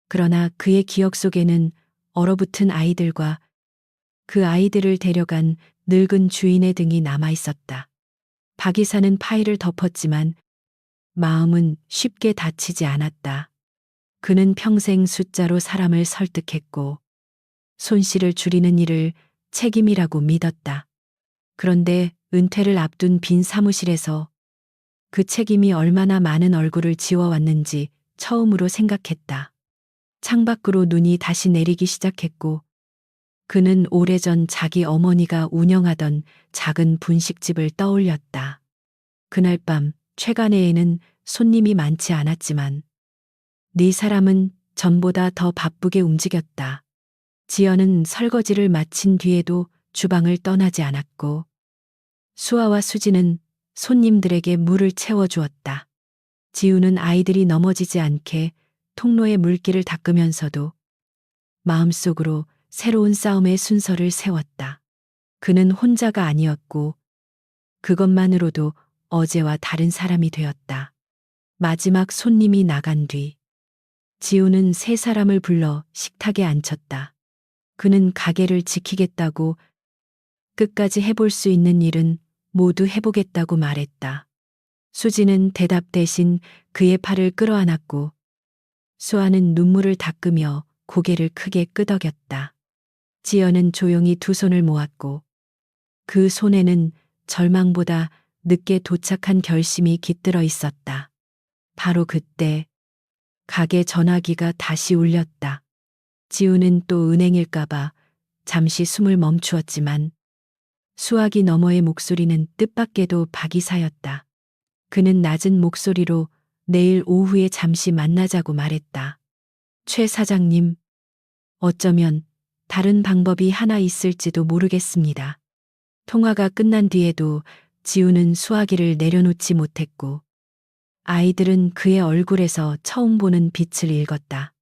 그러나 그의 기억 속에는 얼어붙은 아이들과 그 아이들을 데려간 늙은 주인의 등이 남아 있었다. 박 이사는 파일을 덮었지만 마음은 쉽게 다치지 않았다. 그는 평생 숫자로 사람을 설득했고 손실을 줄이는 일을 책임이라고 믿었다. 그런데 은퇴를 앞둔 빈 사무실에서 그 책임이 얼마나 많은 얼굴을 지워왔는지 처음으로 생각했다. 창밖으로 눈이 다시 내리기 시작했고 그는 오래전 자기 어머니가 운영하던 작은 분식집을 떠올렸다. 그날 밤 최간회에는 손님이 많지 않았지만 네 사람은 전보다 더 바쁘게 움직였다. 지연은 설거지를 마친 뒤에도 주방을 떠나지 않았고 수아와 수지는 손님들에게 물을 채워주었다. 지우는 아이들이 넘어지지 않게 통로에 물기를 닦으면서도 마음속으로 새로운 싸움의 순서를 세웠다. 그는 혼자가 아니었고 그것만으로도 어제와 다른 사람이 되었다. 마지막 손님이 나간 뒤 지우는 세 사람을 불러 식탁에 앉혔다. 그는 가게를 지키겠다고 끝까지 해볼 수 있는 일은 모두 해보겠다고 말했다. 수지는 대답 대신 그의 팔을 끌어안았고 수아는 눈물을 닦으며 고개를 크게 끄덕였다. 지연은 조용히 두 손을 모았고 그 손에는 절망보다 늦게 도착한 결심이 깃들어 있었다. 바로 그때 가게 전화기가 다시 울렸다. 지우는 또 은행일까봐 잠시 숨을 멈추었지만 수화기 너머의 목소리는 뜻밖에도 박이사였다. 그는 낮은 목소리로 내일 오후에 잠시 만나자고 말했다. 최 사장님, 어쩌면 다른 방법이 하나 있을지도 모르겠습니다. 통화가 끝난 뒤에도 지우는 수화기를 내려놓지 못했고 아이들은 그의 얼굴에서 처음 보는 빛을 읽었다.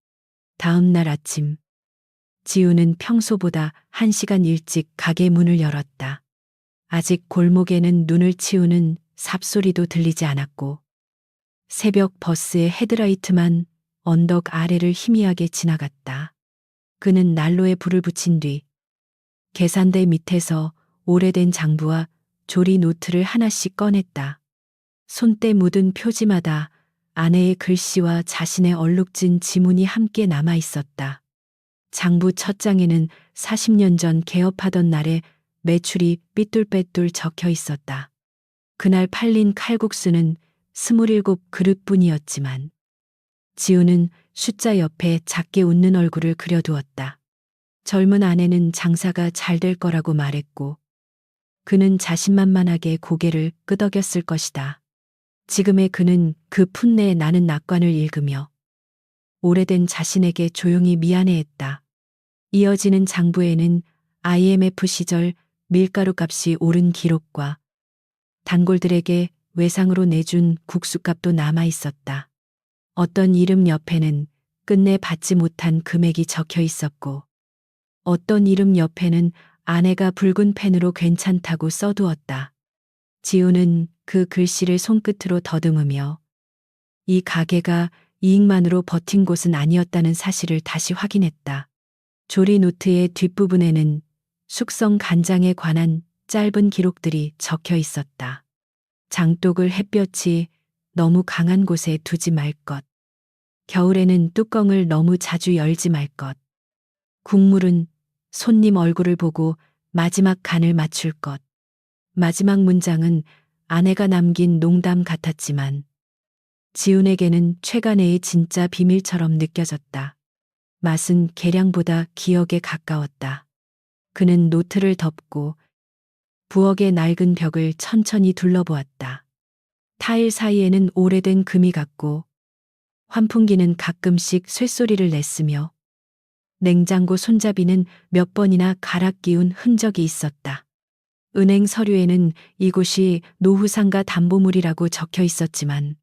다음 날 아침 지우는 평소보다 1시간 일찍 가게 문을 열었다. 아직 골목에는 눈을 치우는 삽소리도 들리지 않았고 새벽 버스의 헤드라이트만 언덕 아래를 희미하게 지나갔다. 그는 난로에 불을 붙인 뒤 계산대 밑에서 오래된 장부와 조리 노트를 하나씩 꺼냈다. 손때 묻은 표지마다 아내의 글씨와 자신의 얼룩진 지문이 함께 남아 있었다. 장부 첫 장에는 40년 전 개업하던 날에 매출이 삐뚤빼뚤 적혀 있었다. 그날 팔린 칼국수는 27그릇뿐이었지만 지우는 숫자 옆에 작게 웃는 얼굴을 그려두었다. 젊은 아내는 장사가 잘 될 거라고 말했고 그는 자신만만하게 고개를 끄덕였을 것이다. 지금의 그는 그 풋내에 나는 낙관을 읽으며 오래된 자신에게 조용히 미안해했다. 이어지는 장부에는 IMF 시절 밀가루 값이 오른 기록과 단골들에게 외상으로 내준 국수값도 남아 있었다. 어떤 이름 옆에는 끝내 받지 못한 금액이 적혀 있었고 어떤 이름 옆에는 아내가 붉은 펜으로 괜찮다고 써두었다. 지우는 그 글씨를 손끝으로 더듬으며 이 가게가 이익만으로 버틴 곳은 아니었다는 사실을 다시 확인했다. 조리 노트의 뒷부분에는 숙성 간장에 관한 짧은 기록들이 적혀 있었다. 장독을 햇볕이 너무 강한 곳에 두지 말 것. 겨울에는 뚜껑을 너무 자주 열지 말 것. 국물은 손님 얼굴을 보고 마지막 간을 맞출 것. 마지막 문장은 아내가 남긴 농담 같았지만 지훈에게는 최간애의 진짜 비밀처럼 느껴졌다. 맛은 계량보다 기억에 가까웠다. 그는 노트를 덮고 부엌의 낡은 벽을 천천히 둘러보았다. 타일 사이에는 오래된 금이 같고 환풍기는 가끔씩 쇳소리를 냈으며 냉장고 손잡이는 몇 번이나 갈아 끼운 흔적이 있었다. 은행 서류에는 이곳이 노후상가 담보물이라고 적혀 있었지만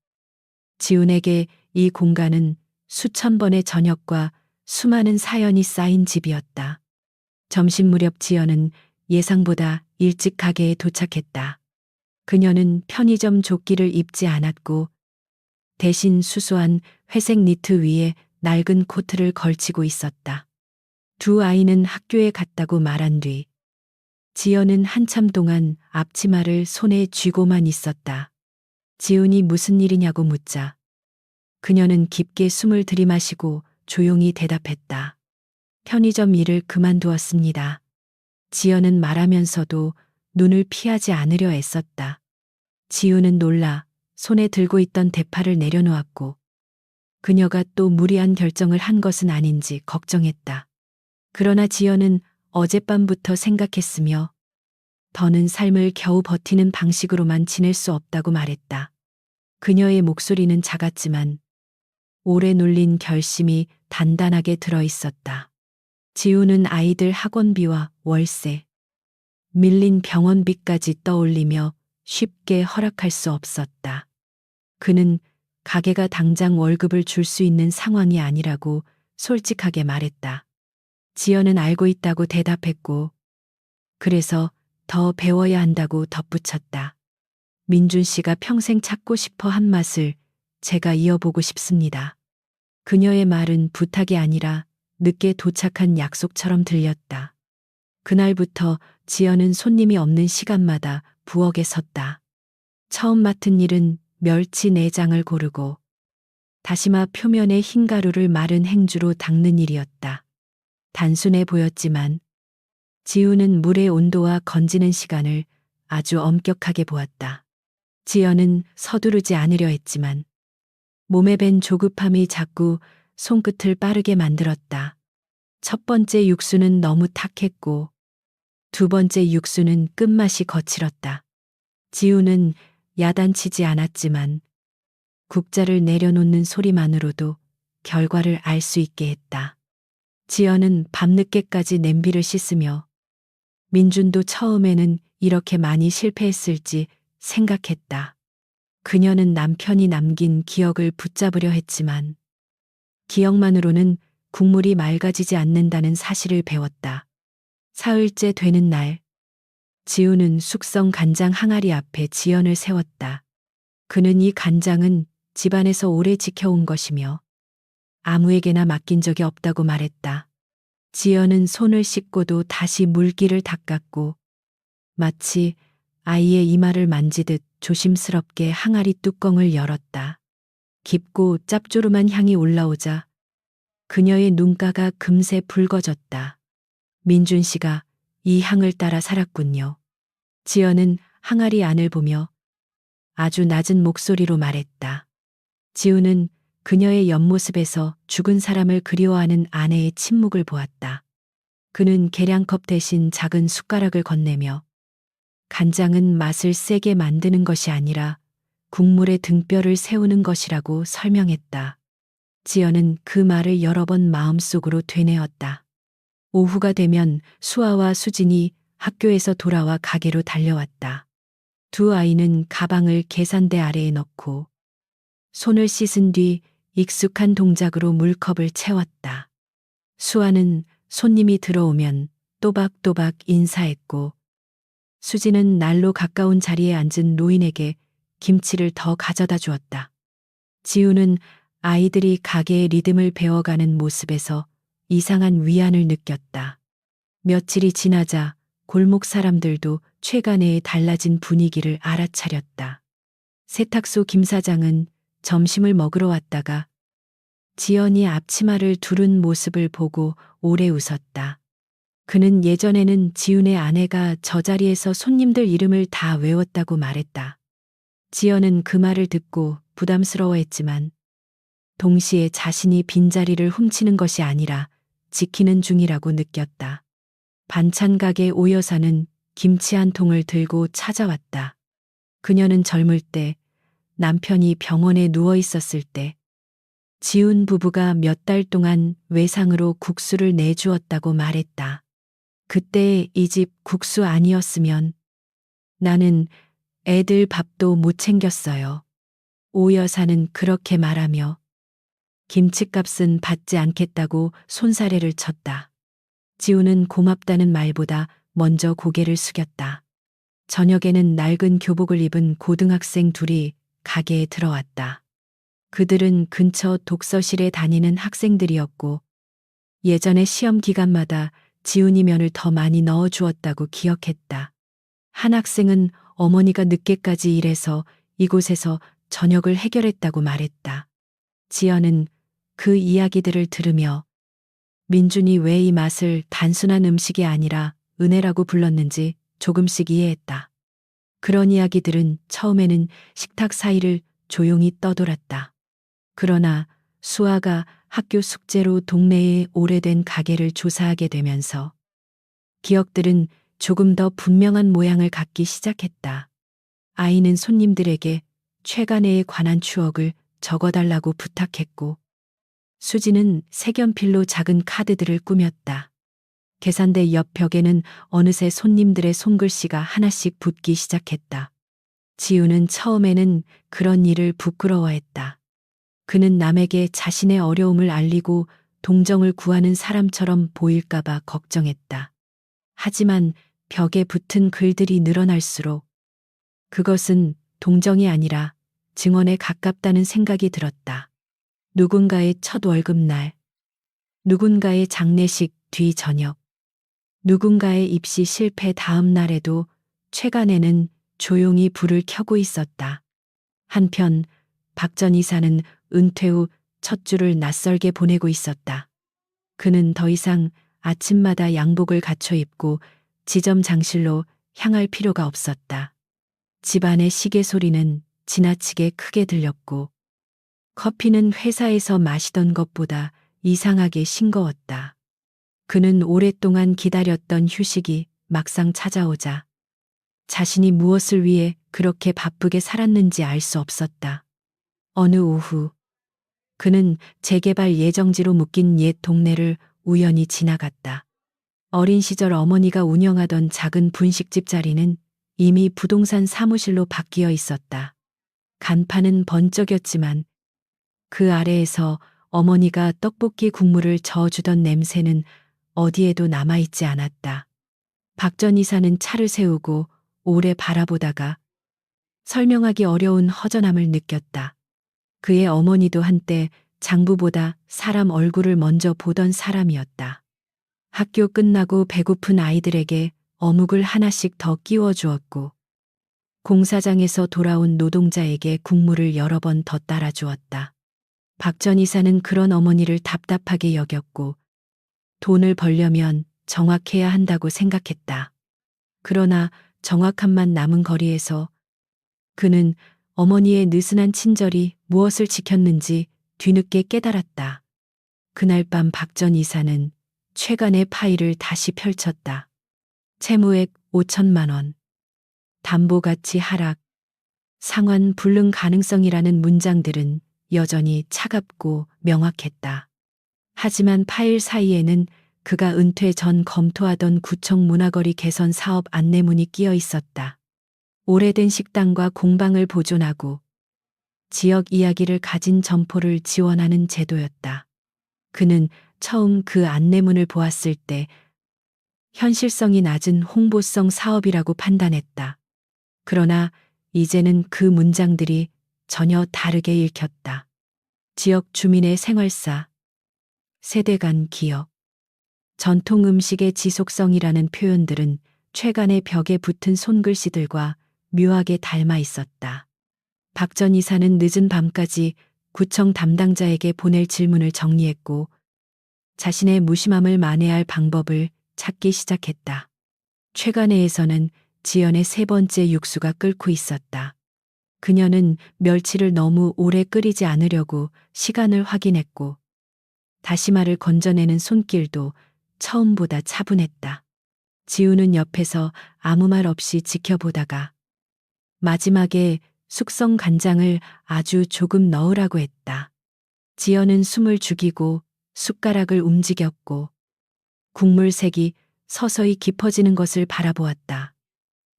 지훈에게 이 공간은 수천 번의 저녁과 수많은 사연이 쌓인 집이었다. 점심 무렵 지연은 예상보다 일찍 가게에 도착했다. 그녀는 편의점 조끼를 입지 않았고 대신 수수한 회색 니트 위에 낡은 코트를 걸치고 있었다. 두 아이는 학교에 갔다고 말한 뒤 지연은 한참 동안 앞치마를 손에 쥐고만 있었다. 지훈이 무슨 일이냐고 묻자 그녀는 깊게 숨을 들이마시고 조용히 대답했다. 편의점 일을 그만두었습니다. 지연은 말하면서도 눈을 피하지 않으려 애썼다. 지훈은 놀라 손에 들고 있던 대파를 내려놓았고 그녀가 또 무리한 결정을 한 것은 아닌지 걱정했다. 그러나 지연은 어젯밤부터 생각했으며 더는 삶을 겨우 버티는 방식으로만 지낼 수 없다고 말했다. 그녀의 목소리는 작았지만 오래 눌린 결심이 단단하게 들어 있었다. 지우는 아이들 학원비와 월세, 밀린 병원비까지 떠올리며 쉽게 허락할 수 없었다. 그는 가게가 당장 월급을 줄 수 있는 상황이 아니라고 솔직하게 말했다. 지연은 알고 있다고 대답했고, 그래서 더 배워야 한다고 덧붙였다. 민준 씨가 평생 찾고 싶어 한 맛을 제가 이어보고 싶습니다. 그녀의 말은 부탁이 아니라 늦게 도착한 약속처럼 들렸다. 그날부터 지연은 손님이 없는 시간마다 부엌에 섰다. 처음 맡은 일은 멸치 내장을 고르고 다시마 표면에 흰 가루를 마른 행주로 닦는 일이었다. 단순해 보였지만 지우는 물의 온도와 건지는 시간을 아주 엄격하게 보았다. 지연은 서두르지 않으려 했지만 몸에 밴 조급함이 자꾸 손끝을 빠르게 만들었다. 첫 번째 육수는 너무 탁했고 두 번째 육수는 끝맛이 거칠었다. 지우는 야단치지 않았지만 국자를 내려놓는 소리만으로도 결과를 알 수 있게 했다. 지연은 밤늦게까지 냄비를 씻으며 민준도 처음에는 이렇게 많이 실패했을지 생각했다. 그녀는 남편이 남긴 기억을 붙잡으려 했지만 기억만으로는 국물이 맑아지지 않는다는 사실을 배웠다. 사흘째 되는 날, 지우는 숙성 간장 항아리 앞에 지연을 세웠다. 그는 이 간장은 집안에서 오래 지켜온 것이며 아무에게나 맡긴 적이 없다고 말했다. 지연은 손을 씻고도 다시 물기를 닦았고 마치 아이의 이마를 만지듯 조심스럽게 항아리 뚜껑을 열었다. 깊고 짭조름한 향이 올라오자 그녀의 눈가가 금세 붉어졌다. 민준 씨가 이 향을 따라 살았군요. 지연은 항아리 안을 보며 아주 낮은 목소리로 말했다. 지우는 그녀의 옆모습에서 죽은 사람을 그리워하는 아내의 침묵을 보았다. 그는 계량컵 대신 작은 숟가락을 건네며 간장은 맛을 세게 만드는 것이 아니라 국물의 등뼈를 세우는 것이라고 설명했다. 지연은 그 말을 여러 번 마음속으로 되뇌었다. 오후가 되면 수아와 수진이 학교에서 돌아와 가게로 달려왔다. 두 아이는 가방을 계산대 아래에 넣고 손을 씻은 뒤 익숙한 동작으로 물컵을 채웠다. 수아는 손님이 들어오면 또박또박 인사했고 수지는 난로 가까운 자리에 앉은 노인에게 김치를 더 가져다 주었다. 지우는 아이들이 가게의 리듬을 배워가는 모습에서 이상한 위안을 느꼈다. 며칠이 지나자 골목 사람들도 최간의 달라진 분위기를 알아차렸다. 세탁소 김 사장은 점심을 먹으러 왔다가 지연이 앞치마를 두른 모습을 보고 오래 웃었다. 그는 예전에는 지훈의 아내가 저 자리에서 손님들 이름을 다 외웠다고 말했다. 지연은 그 말을 듣고 부담스러워했지만 동시에 자신이 빈자리를 훔치는 것이 아니라 지키는 중이라고 느꼈다. 반찬 가게 오 여사는 김치 한 통을 들고 찾아왔다. 그녀는 젊을 때 남편이 병원에 누워 있었을 때 지훈 부부가 몇 달 동안 외상으로 국수를 내주었다고 말했다. 그때 이 집 국수 아니었으면 나는 애들 밥도 못 챙겼어요. 오 여사는 그렇게 말하며 김치값은 받지 않겠다고 손사래를 쳤다. 지우는 고맙다는 말보다 먼저 고개를 숙였다. 저녁에는 낡은 교복을 입은 고등학생 둘이 가게에 들어왔다. 그들은 근처 독서실에 다니는 학생들이었고 예전에 시험 기간마다 지훈이 면을 더 많이 넣어 주었다고 기억했다. 한 학생은 어머니가 늦게까지 일해서 이곳에서 저녁을 해결했다고 말했다. 지연은 그 이야기들을 들으며 민준이 왜 이 맛을 단순한 음식이 아니라 은혜라고 불렀는지 조금씩 이해했다. 그런 이야기들은 처음에는 식탁 사이를 조용히 떠돌았다. 그러나 수아가 학교 숙제로 동네의 오래된 가게를 조사하게 되면서 기억들은 조금 더 분명한 모양을 갖기 시작했다. 아이는 손님들에게 최간애에 관한 추억을 적어달라고 부탁했고 수지는 색연필로 작은 카드들을 꾸몄다. 계산대 옆 벽에는 어느새 손님들의 손글씨가 하나씩 붙기 시작했다. 지우는 처음에는 그런 일을 부끄러워했다. 그는 남에게 자신의 어려움을 알리고 동정을 구하는 사람처럼 보일까봐 걱정했다. 하지만 벽에 붙은 글들이 늘어날수록 그것은 동정이 아니라 증언에 가깝다는 생각이 들었다. 누군가의 첫 월급날, 누군가의 장례식 뒤 저녁, 누군가의 입시 실패 다음 날에도 최간에는 조용히 불을 켜고 있었다. 한편 박 전 이사는 은퇴 후 첫 주를 낯설게 보내고 있었다. 그는 더 이상 아침마다 양복을 갖춰 입고 지점 장실로 향할 필요가 없었다. 집안의 시계 소리는 지나치게 크게 들렸고 커피는 회사에서 마시던 것보다 이상하게 싱거웠다. 그는 오랫동안 기다렸던 휴식이 막상 찾아오자 자신이 무엇을 위해 그렇게 바쁘게 살았는지 알 수 없었다. 어느 오후 그는 재개발 예정지로 묶인 옛 동네를 우연히 지나갔다. 어린 시절 어머니가 운영하던 작은 분식집 자리는 이미 부동산 사무실로 바뀌어 있었다. 간판은 번쩍였지만 그 아래에서 어머니가 떡볶이 국물을 저어주던 냄새는 어디에도 남아있지 않았다. 박 전 이사는 차를 세우고 오래 바라보다가 설명하기 어려운 허전함을 느꼈다. 그의 어머니도 한때 장부보다 사람 얼굴을 먼저 보던 사람이었다. 학교 끝나고 배고픈 아이들에게 어묵을 하나씩 더 끼워주었고 공사장에서 돌아온 노동자에게 국물을 여러 번 더 따라주었다. 박 전 이사는 그런 어머니를 답답하게 여겼고 돈을 벌려면 정확해야 한다고 생각했다. 그러나 정확함만 남은 거리에서 그는 어머니의 느슨한 친절이 무엇을 지켰는지 뒤늦게 깨달았다. 그날 밤 박 전 이사는 최간의 파일을 다시 펼쳤다. 채무액 5천만 원, 담보가치 하락, 상환 불능 가능성이라는 문장들은 여전히 차갑고 명확했다. 하지만 파일 사이에는 그가 은퇴 전 검토하던 구청 문화거리 개선 사업 안내문이 끼어 있었다. 오래된 식당과 공방을 보존하고 지역 이야기를 가진 점포를 지원하는 제도였다. 그는 처음 그 안내문을 보았을 때 현실성이 낮은 홍보성 사업이라고 판단했다. 그러나 이제는 그 문장들이 전혀 다르게 읽혔다. 지역 주민의 생활사, 세대 간 기억, 전통 음식의 지속성이라는 표현들은 최간의 벽에 붙은 손글씨들과 묘하게 닮아 있었다. 박 전 이사는 늦은 밤까지 구청 담당자에게 보낼 질문을 정리했고 자신의 무심함을 만회할 방법을 찾기 시작했다. 최간회에서는 지연의 세 번째 육수가 끓고 있었다. 그녀는 멸치를 너무 오래 끓이지 않으려고 시간을 확인했고 다시마를 건져내는 손길도 처음보다 차분했다. 지우는 옆에서 아무 말 없이 지켜보다가 마지막에 숙성 간장을 아주 조금 넣으라고 했다. 지연은 숨을 죽이고 숟가락을 움직였고 국물색이 서서히 깊어지는 것을 바라보았다.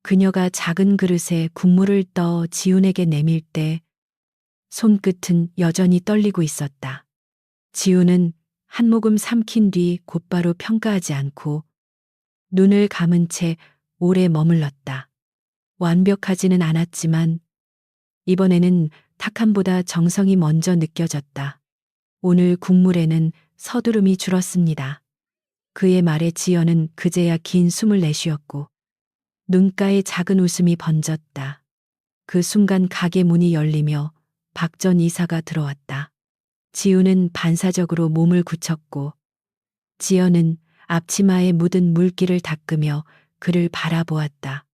그녀가 작은 그릇에 국물을 떠 지훈에게 내밀 때 손끝은 여전히 떨리고 있었다. 지훈은 한 모금 삼킨 뒤 곧바로 평가하지 않고 눈을 감은 채 오래 머물렀다. 완벽하지는 않았지만 이번에는 탁함보다 정성이 먼저 느껴졌다. 오늘 국물에는 서두름이 줄었습니다. 그의 말에 지연은 그제야 긴 숨을 내쉬었고 눈가에 작은 웃음이 번졌다. 그 순간 가게 문이 열리며 박 전 이사가 들어왔다. 지우는 반사적으로 몸을 굳혔고 지연은 앞치마에 묻은 물기를 닦으며 그를 바라보았다.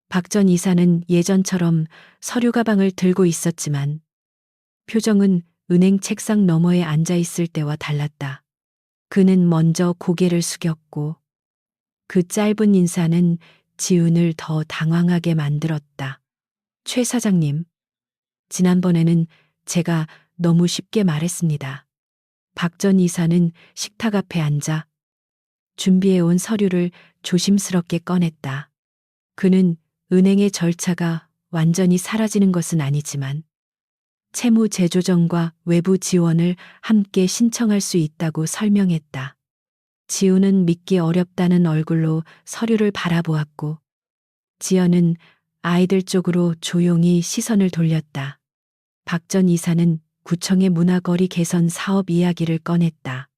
박 전 이사는 예전처럼 서류 가방을 들고 있었지만 표정은 은행 책상 너머에 앉아 있을 때와 달랐다. 그는 먼저 고개를 숙였고 그 짧은 인사는 지훈을 더 당황하게 만들었다. 최 사장님, 지난번에는 제가 너무 쉽게 말했습니다. 박 전 이사는 식탁 앞에 앉아 준비해온 서류를 조심스럽게 꺼냈다. 그는 은행의 절차가 완전히 사라지는 것은 아니지만 채무 재조정과 외부 지원을 함께 신청할 수 있다고 설명했다. 지우는 믿기 어렵다는 얼굴로 서류를 바라보았고 지연은 아이들 쪽으로 조용히 시선을 돌렸다. 박 전 이사는 구청의 문화거리 개선 사업 이야기를 꺼냈다.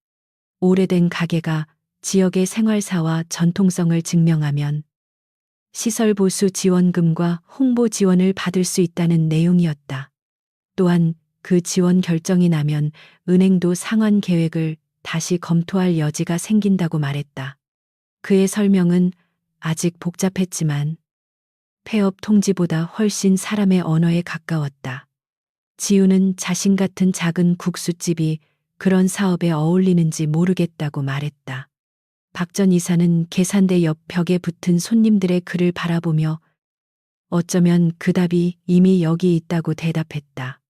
오래된 가게가 지역의 생활사와 전통성을 증명하면 시설 보수 지원금과 홍보 지원을 받을 수 있다는 내용이었다. 또한 그 지원 결정이 나면 은행도 상환 계획을 다시 검토할 여지가 생긴다고 말했다. 그의 설명은 아직 복잡했지만 폐업 통지보다 훨씬 사람의 언어에 가까웠다. 지우는 자신 같은 작은 국수집이 그런 사업에 어울리는지 모르겠다고 말했다. 박 전 이사는 계산대 옆 벽에 붙은 손님들의 글을 바라보며 어쩌면 그 답이 이미 여기 있다고 대답했다.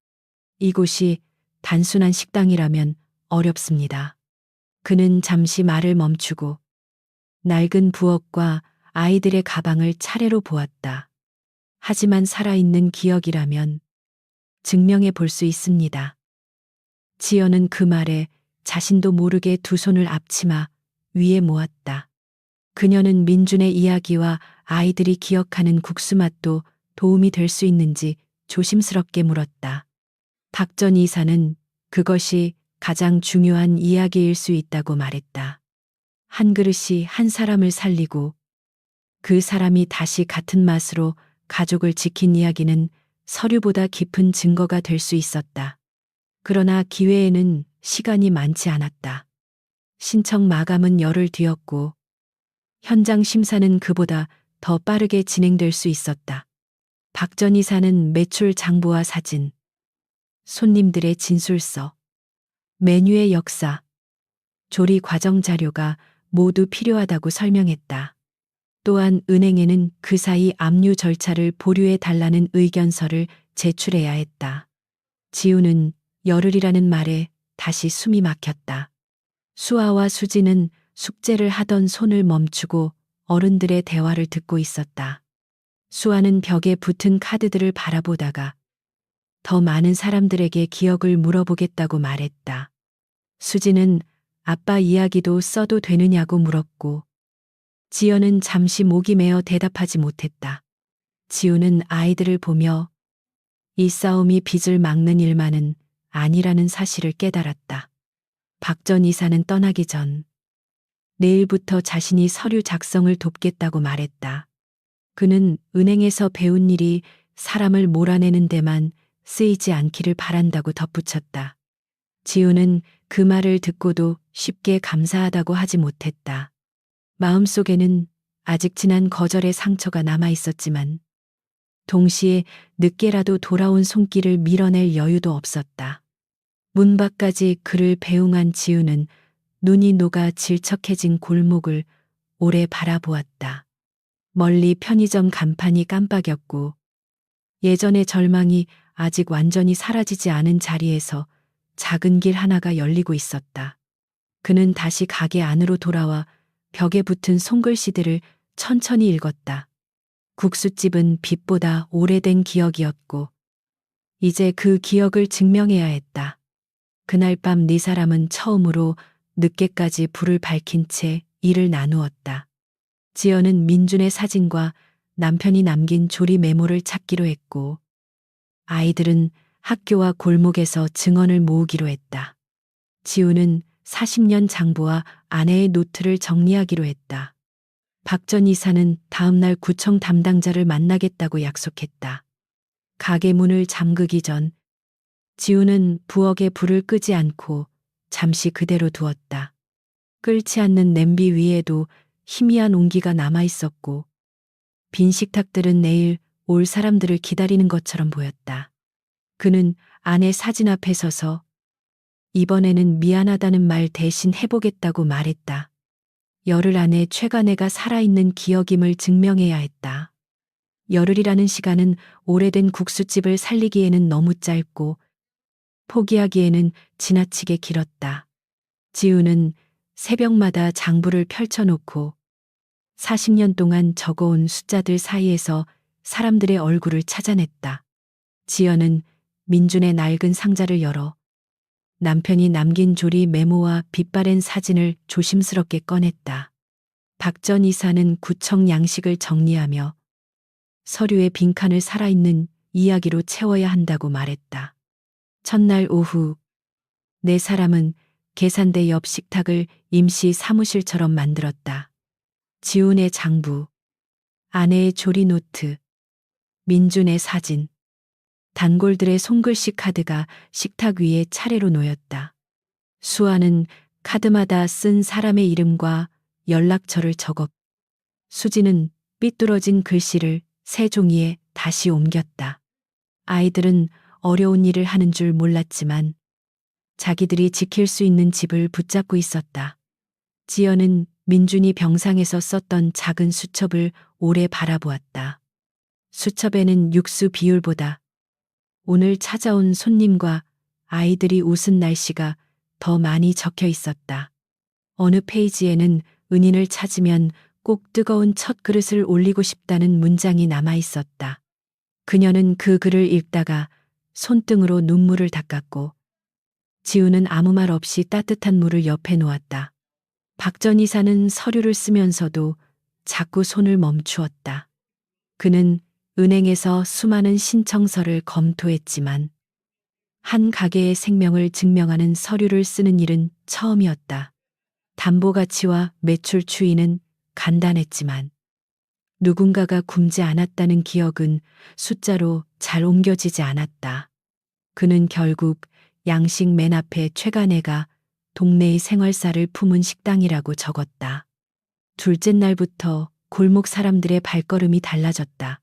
이곳이 단순한 식당이라면 어렵습니다. 그는 잠시 말을 멈추고 낡은 부엌과 아이들의 가방을 차례로 보았다. 하지만 살아있는 기억이라면 증명해 볼 수 있습니다. 지연은 그 말에 자신도 모르게 두 손을 앞치마 위에 모았다. 그녀는 민준의 이야기와 아이들이 기억하는 국수 맛도 도움이 될 수 있는지 조심스럽게 물었다. 박 전 이사는 그것이 가장 중요한 이야기일 수 있다고 말했다. 한 그릇이 한 사람을 살리고 그 사람이 다시 같은 맛으로 가족을 지킨 이야기는 서류보다 깊은 증거가 될 수 있었다. 그러나 기회에는 시간이 많지 않았다. 신청 마감은 열흘 뒤였고 현장 심사는 그보다 더 빠르게 진행될 수 있었다. 박 전 이사는 매출 장부와 사진, 손님들의 진술서, 메뉴의 역사, 조리 과정 자료가 모두 필요하다고 설명했다. 또한 은행에는 그 사이 압류 절차를 보류해 달라는 의견서를 제출해야 했다. 지우는 열흘이라는 말에 다시 숨이 막혔다. 수아와 수지는 숙제를 하던 손을 멈추고 어른들의 대화를 듣고 있었다. 수아는 벽에 붙은 카드들을 바라보다가 더 많은 사람들에게 기억을 물어보겠다고 말했다. 수지는 아빠 이야기도 써도 되느냐고 물었고 지연은 잠시 목이 메어 대답하지 못했다. 지우는 아이들을 보며 이 싸움이 빚을 막는 일만은 아니라는 사실을 깨달았다. 박 전 이사는 떠나기 전 내일부터 자신이 서류 작성을 돕겠다고 말했다. 그는 은행에서 배운 일이 사람을 몰아내는 데만 쓰이지 않기를 바란다고 덧붙였다. 지우는 그 말을 듣고도 쉽게 감사하다고 하지 못했다. 마음속에는 아직 지난 거절의 상처가 남아 있었지만 동시에 늦게라도 돌아온 손길을 밀어낼 여유도 없었다. 문 밖까지 그를 배웅한 지우는 눈이 녹아 질척해진 골목을 오래 바라보았다. 멀리 편의점 간판이 깜빡였고 예전의 절망이 아직 완전히 사라지지 않은 자리에서 작은 길 하나가 열리고 있었다. 그는 다시 가게 안으로 돌아와 벽에 붙은 손글씨들을 천천히 읽었다. 국수집은 빛보다 오래된 기억이었고 이제 그 기억을 증명해야 했다. 그날 밤 네 사람은 처음으로 늦게까지 불을 밝힌 채 일을 나누었다. 지연은 민준의 사진과 남편이 남긴 조리 메모를 찾기로 했고, 아이들은 학교와 골목에서 증언을 모으기로 했다. 지우는 40년 장부와 아내의 노트를 정리하기로 했다. 박 전 이사는 다음날 구청 담당자를 만나겠다고 약속했다. 가게 문을 잠그기 전 지우는 부엌에 불을 끄지 않고 잠시 그대로 두었다. 끓지 않는 냄비 위에도 희미한 온기가 남아 있었고, 빈 식탁들은 내일 올 사람들을 기다리는 것처럼 보였다. 그는 아내 사진 앞에 서서 이번에는 미안하다는 말 대신 해보겠다고 말했다. 열흘 안에 최간애가 살아있는 기억임을 증명해야 했다. 열흘이라는 시간은 오래된 국수집을 살리기에는 너무 짧고 포기하기에는 지나치게 길었다. 지우는 새벽마다 장부를 펼쳐놓고 40년 동안 적어온 숫자들 사이에서 사람들의 얼굴을 찾아냈다. 지연은 민준의 낡은 상자를 열어 남편이 남긴 조리 메모와 빛바랜 사진을 조심스럽게 꺼냈다. 박 전 이사는 구청 양식을 정리하며 서류의 빈칸을 살아있는 이야기로 채워야 한다고 말했다. 첫날 오후 네 사람은 계산대 옆 식탁을 임시 사무실처럼 만들었다. 지훈의 장부, 아내의 조리 노트, 민준의 사진, 단골들의 손글씨 카드가 식탁 위에 차례로 놓였다. 수아는 카드마다 쓴 사람의 이름과 연락처를 적었. 수지는 삐뚤어진 글씨를 새 종이에 다시 옮겼다. 아이들은 어려운 일을 하는 줄 몰랐지만 자기들이 지킬 수 있는 집을 붙잡고 있었다. 지연은 민준이 병상에서 썼던 작은 수첩을 오래 바라보았다. 수첩에는 육수 비율보다 오늘 찾아온 손님과 아이들이 웃은 날씨가 더 많이 적혀 있었다. 어느 페이지에는 은인을 찾으면 꼭 뜨거운 첫 그릇을 올리고 싶다는 문장이 남아 있었다. 그녀는 그 글을 읽다가 손등으로 눈물을 닦았고, 지우는 아무 말 없이 따뜻한 물을 옆에 놓았다. 박 전 이사는 서류를 쓰면서도 자꾸 손을 멈추었다. 그는 은행에서 수많은 신청서를 검토했지만 한 가게의 생명을 증명하는 서류를 쓰는 일은 처음이었다. 담보 가치와 매출 추이는 간단했지만 누군가가 굶지 않았다는 기억은 숫자로 잘 옮겨지지 않았다. 그는 결국 양식 맨 앞에 최간애가 동네의 생활사를 품은 식당이라고 적었다. 둘째 날부터 골목 사람들의 발걸음이 달라졌다.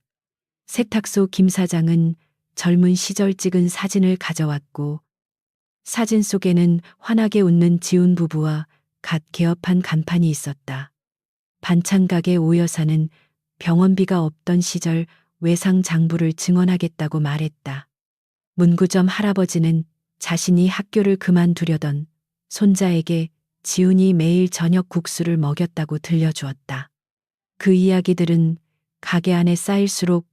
세탁소 김 사장은 젊은 시절 찍은 사진을 가져왔고, 사진 속에는 환하게 웃는 지훈 부부와 갓 개업한 간판이 있었다. 반찬 가게 오 여사는 병원비가 없던 시절 외상 장부를 증언하겠다고 말했다. 문구점 할아버지는 자신이 학교를 그만두려던 손자에게 지훈이 매일 저녁 국수를 먹였다고 들려주었다. 그 이야기들은 가게 안에 쌓일수록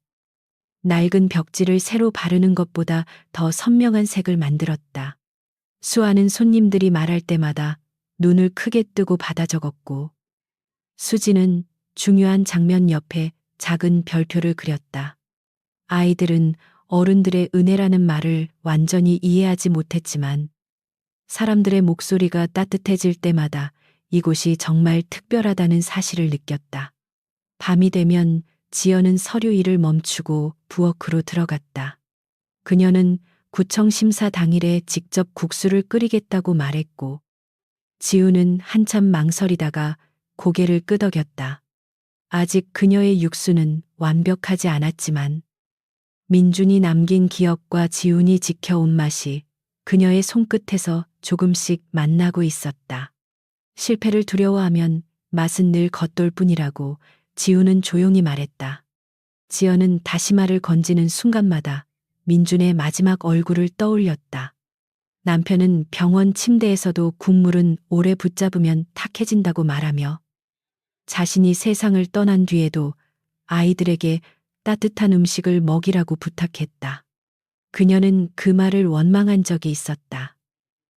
낡은 벽지를 새로 바르는 것보다 더 선명한 색을 만들었다. 수아는 손님들이 말할 때마다 눈을 크게 뜨고 받아 적었고, 수지는 중요한 장면 옆에 작은 별표를 그렸다. 아이들은 어른들의 은혜라는 말을 완전히 이해하지 못했지만 사람들의 목소리가 따뜻해질 때마다 이곳이 정말 특별하다는 사실을 느꼈다. 밤이 되면 지연은 서류 일을 멈추고 부엌으로 들어갔다. 그녀는 구청 심사 당일에 직접 국수를 끓이겠다고 말했고, 지우는 한참 망설이다가 고개를 끄덕였다. 아직 그녀의 육수는 완벽하지 않았지만 민준이 남긴 기억과 지훈이 지켜온 맛이 그녀의 손끝에서 조금씩 만나고 있었다. 실패를 두려워하면 맛은 늘 겉돌 뿐이라고 지훈은 조용히 말했다. 지연은 다시마를 건지는 순간마다 민준의 마지막 얼굴을 떠올렸다. 남편은 병원 침대에서도 국물은 오래 붙잡으면 탁해진다고 말하며 자신이 세상을 떠난 뒤에도 아이들에게 따뜻한 음식을 먹이라고 부탁했다. 그녀는 그 말을 원망한 적이 있었다.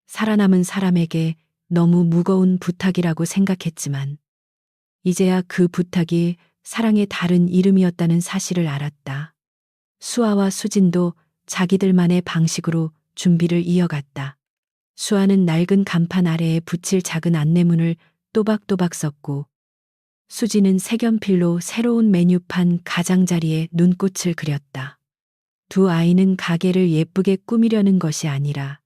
살아남은 사람에게 너무 무거운 부탁이라고 생각했지만 이제야 그 부탁이 사랑의 다른 이름이었다는 사실을 알았다. 수아와 수진도 자기들만의 방식으로 준비를 이어갔다. 수아는 낡은 간판 아래에 붙일 작은 안내문을 또박또박 썼고, 수지는 색연필로 새로운 메뉴판 가장자리에 눈꽃을 그렸다. 두 아이는 가게를 예쁘게 꾸미려는 것이 아니라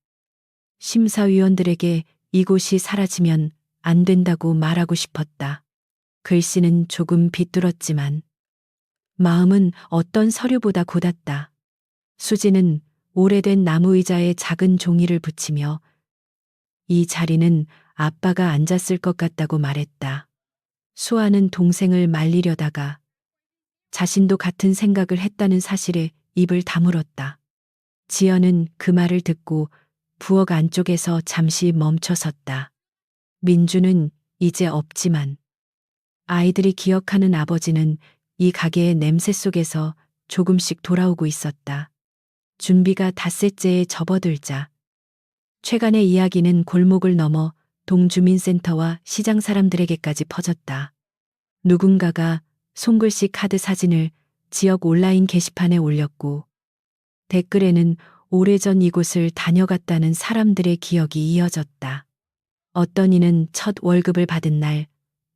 심사위원들에게 이곳이 사라지면 안 된다고 말하고 싶었다. 글씨는 조금 비뚤었지만 마음은 어떤 서류보다 고닫다. 수지는 오래된 나무 의자에 작은 종이를 붙이며 이 자리는 아빠가 앉았을 것 같다고 말했다. 수아는 동생을 말리려다가 자신도 같은 생각을 했다는 사실에 입을 다물었다. 지연은 그 말을 듣고 부엌 안쪽에서 잠시 멈춰섰다. 민주는 이제 없지만 아이들이 기억하는 아버지는 이 가게의 냄새 속에서 조금씩 돌아오고 있었다. 준비가 닷새째에 접어들자 최간의 이야기는 골목을 넘어 동주민센터와 시장 사람들에게까지 퍼졌다. 누군가가 손글씨 카드 사진을 지역 온라인 게시판에 올렸고 댓글에는 오래전 이곳을 다녀갔다는 사람들의 기억이 이어졌다. 어떤 이는 첫 월급을 받은 날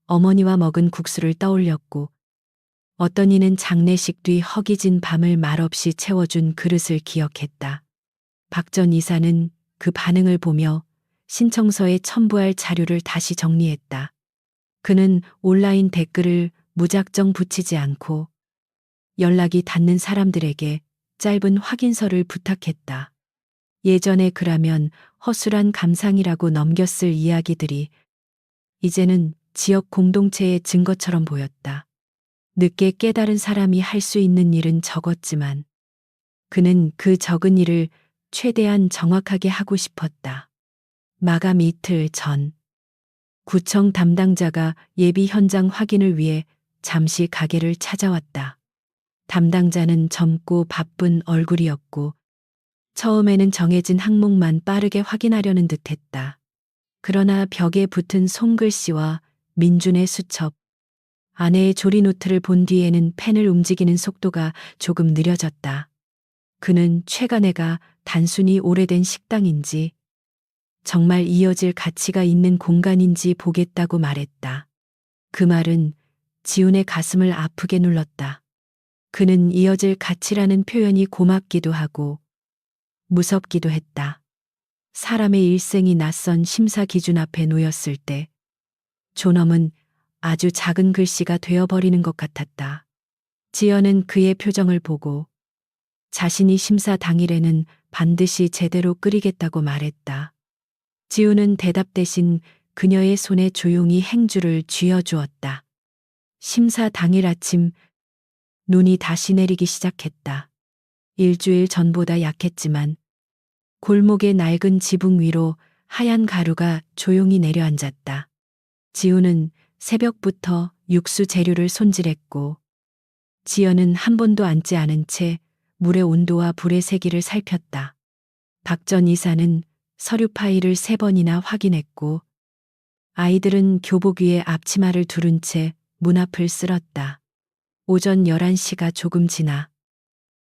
어머니와 먹은 국수를 떠올렸고 어떤 이는 장례식 뒤 허기진 밤을 말없이 채워준 그릇을 기억했다. 박 전 이사는 그 반응을 보며 신청서에 첨부할 자료를 다시 정리했다. 그는 온라인 댓글을 무작정 붙이지 않고 연락이 닿는 사람들에게 짧은 확인서를 부탁했다. 예전에 그라면 허술한 감상이라고 넘겼을 이야기들이 이제는 지역 공동체의 증거처럼 보였다. 늦게 깨달은 사람이 할 수 있는 일은 적었지만 그는 그 적은 일을 최대한 정확하게 하고 싶었다. 마감 이틀 전 구청 담당자가 예비 현장 확인을 위해 잠시 가게를 찾아왔다. 담당자는 젊고 바쁜 얼굴이었고 처음에는 정해진 항목만 빠르게 확인하려는 듯했다. 그러나 벽에 붙은 손글씨와 민준의 수첩, 아내의 조리노트를 본 뒤에는 펜을 움직이는 속도가 조금 느려졌다. 그는 최간애가 단순히 오래된 식당인지 정말 이어질 가치가 있는 공간인지 보겠다고 말했다. 그 말은 지훈의 가슴을 아프게 눌렀다. 그는 이어질 가치라는 표현이 고맙기도 하고 무섭기도 했다. 사람의 일생이 낯선 심사 기준 앞에 놓였을 때 존엄은 아주 작은 글씨가 되어버리는 것 같았다. 지연은 그의 표정을 보고 자신이 심사 당일에는 반드시 제대로 끓이겠다고 말했다. 지우는 대답 대신 그녀의 손에 조용히 행주를 쥐어주었다. 심사 당일 아침 눈이 다시 내리기 시작했다. 일주일 전보다 약했지만 골목의 낡은 지붕 위로 하얀 가루가 조용히 내려앉았다. 지우는 새벽부터 육수 재료를 손질했고 지연은 한 번도 앉지 않은 채 물의 온도와 불의 세기를 살폈다. 박 전 이사는 서류 파일을 3번이나 확인했고 아이들은 교복 위에 앞치마를 두른 채 문 앞을 쓸었다. 오전 11시가 조금 지나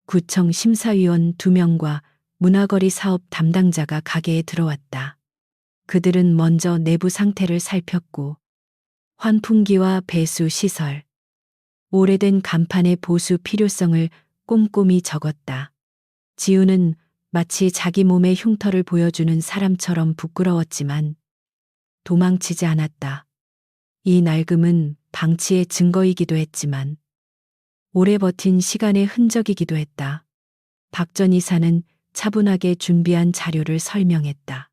구청 심사위원 2명과 문화거리 사업 담당자가 가게에 들어왔다. 그들은 먼저 내부 상태를 살폈고 환풍기와 배수 시설, 오래된 간판의 보수 필요성을 꼼꼼히 적었다. 지우는 마치 자기 몸의 흉터를 보여주는 사람처럼 부끄러웠지만 도망치지 않았다. 이 낡음은 방치의 증거이기도 했지만 오래 버틴 시간의 흔적이기도 했다. 박 전 이사는 차분하게 준비한 자료를 설명했다.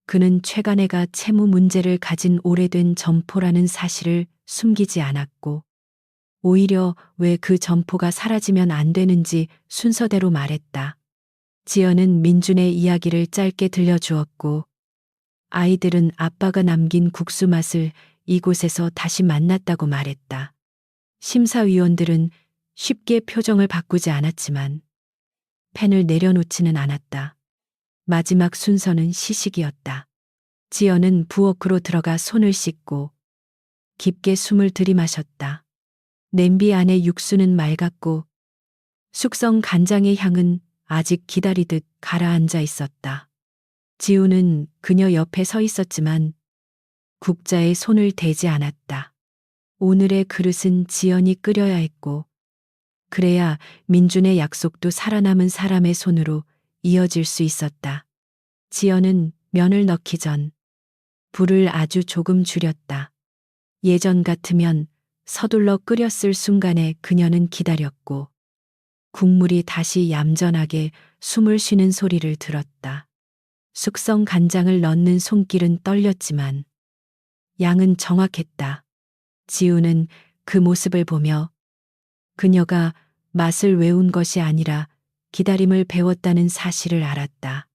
그는 최간애가 채무 문제를 가진 오래된 점포라는 사실을 숨기지 않았고 오히려 왜 그 점포가 사라지면 안 되는지 순서대로 말했다. 지연은 민준의 이야기를 짧게 들려주었고 아이들은 아빠가 남긴 국수 맛을 이곳에서 다시 만났다고 말했다. 심사위원들은 쉽게 표정을 바꾸지 않았지만 펜을 내려놓지는 않았다. 마지막 순서는 시식이었다. 지연은 부엌으로 들어가 손을 씻고 깊게 숨을 들이마셨다. 냄비 안에 육수는 맑았고 숙성 간장의 향은 아직 기다리듯 가라앉아 있었다. 지우는 그녀 옆에 서 있었지만 국자에 손을 대지 않았다. 오늘의 그릇은 지연이 끓여야 했고 그래야 민준의 약속도 살아남은 사람의 손으로 이어질 수 있었다. 지연은 면을 넣기 전 불을 아주 조금 줄였다. 예전 같으면 서둘러 끓였을 순간에 그녀는 기다렸고 국물이 다시 얌전하게 숨을 쉬는 소리를 들었다. 숙성 간장을 넣는 손길은 떨렸지만 양은 정확했다. 지우는 그 모습을 보며 그녀가 맛을 외운 것이 아니라 기다림을 배웠다는 사실을 알았다.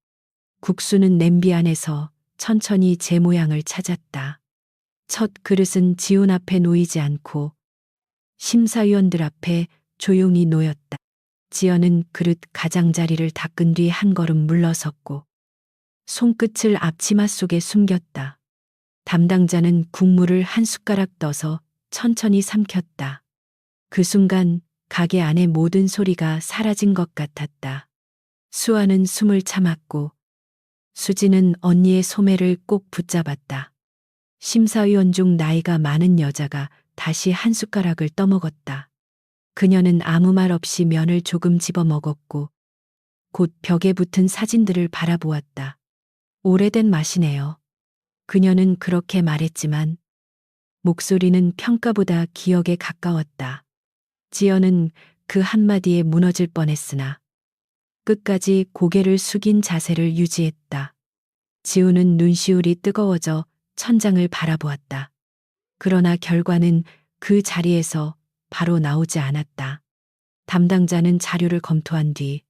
국수는 냄비 안에서 천천히 제 모양을 찾았다. 첫 그릇은 지훈 앞에 놓이지 않고 심사위원들 앞에 조용히 놓였다. 지연은 그릇 가장자리를 닦은 뒤 한 걸음 물러섰고 손끝을 앞치마 속에 숨겼다. 담당자는 국물을 한 숟가락 떠서 천천히 삼켰다. 그 순간 가게 안의 모든 소리가 사라진 것 같았다. 수아는 숨을 참았고 수지는 언니의 소매를 꼭 붙잡았다. 심사위원 중 나이가 많은 여자가 다시 한 숟가락을 떠먹었다. 그녀는 아무 말 없이 면을 조금 집어 먹었고 곧 벽에 붙은 사진들을 바라보았다. 오래된 맛이네요. 그녀는 그렇게 말했지만 목소리는 평가보다 기억에 가까웠다. 지연은 그 한마디에 무너질 뻔했으나 끝까지 고개를 숙인 자세를 유지했다. 지우는 눈시울이 뜨거워져 천장을 바라보았다. 그러나 결과는 그 자리에서 바로 나오지 않았다. 담당자는 자료를 검토한 뒤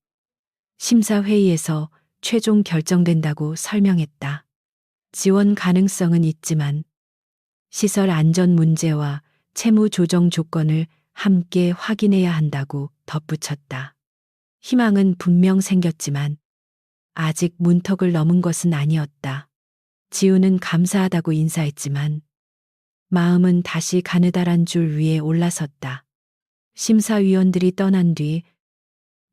심사회의에서 최종 결정된다고 설명했다. 지원 가능성은 있지만 시설 안전 문제와 채무 조정 조건을 함께 확인해야 한다고 덧붙였다. 희망은 분명 생겼지만 아직 문턱을 넘은 것은 아니었다. 지우는 감사하다고 인사했지만 마음은 다시 가느다란 줄 위에 올라섰다. 심사위원들이 떠난 뒤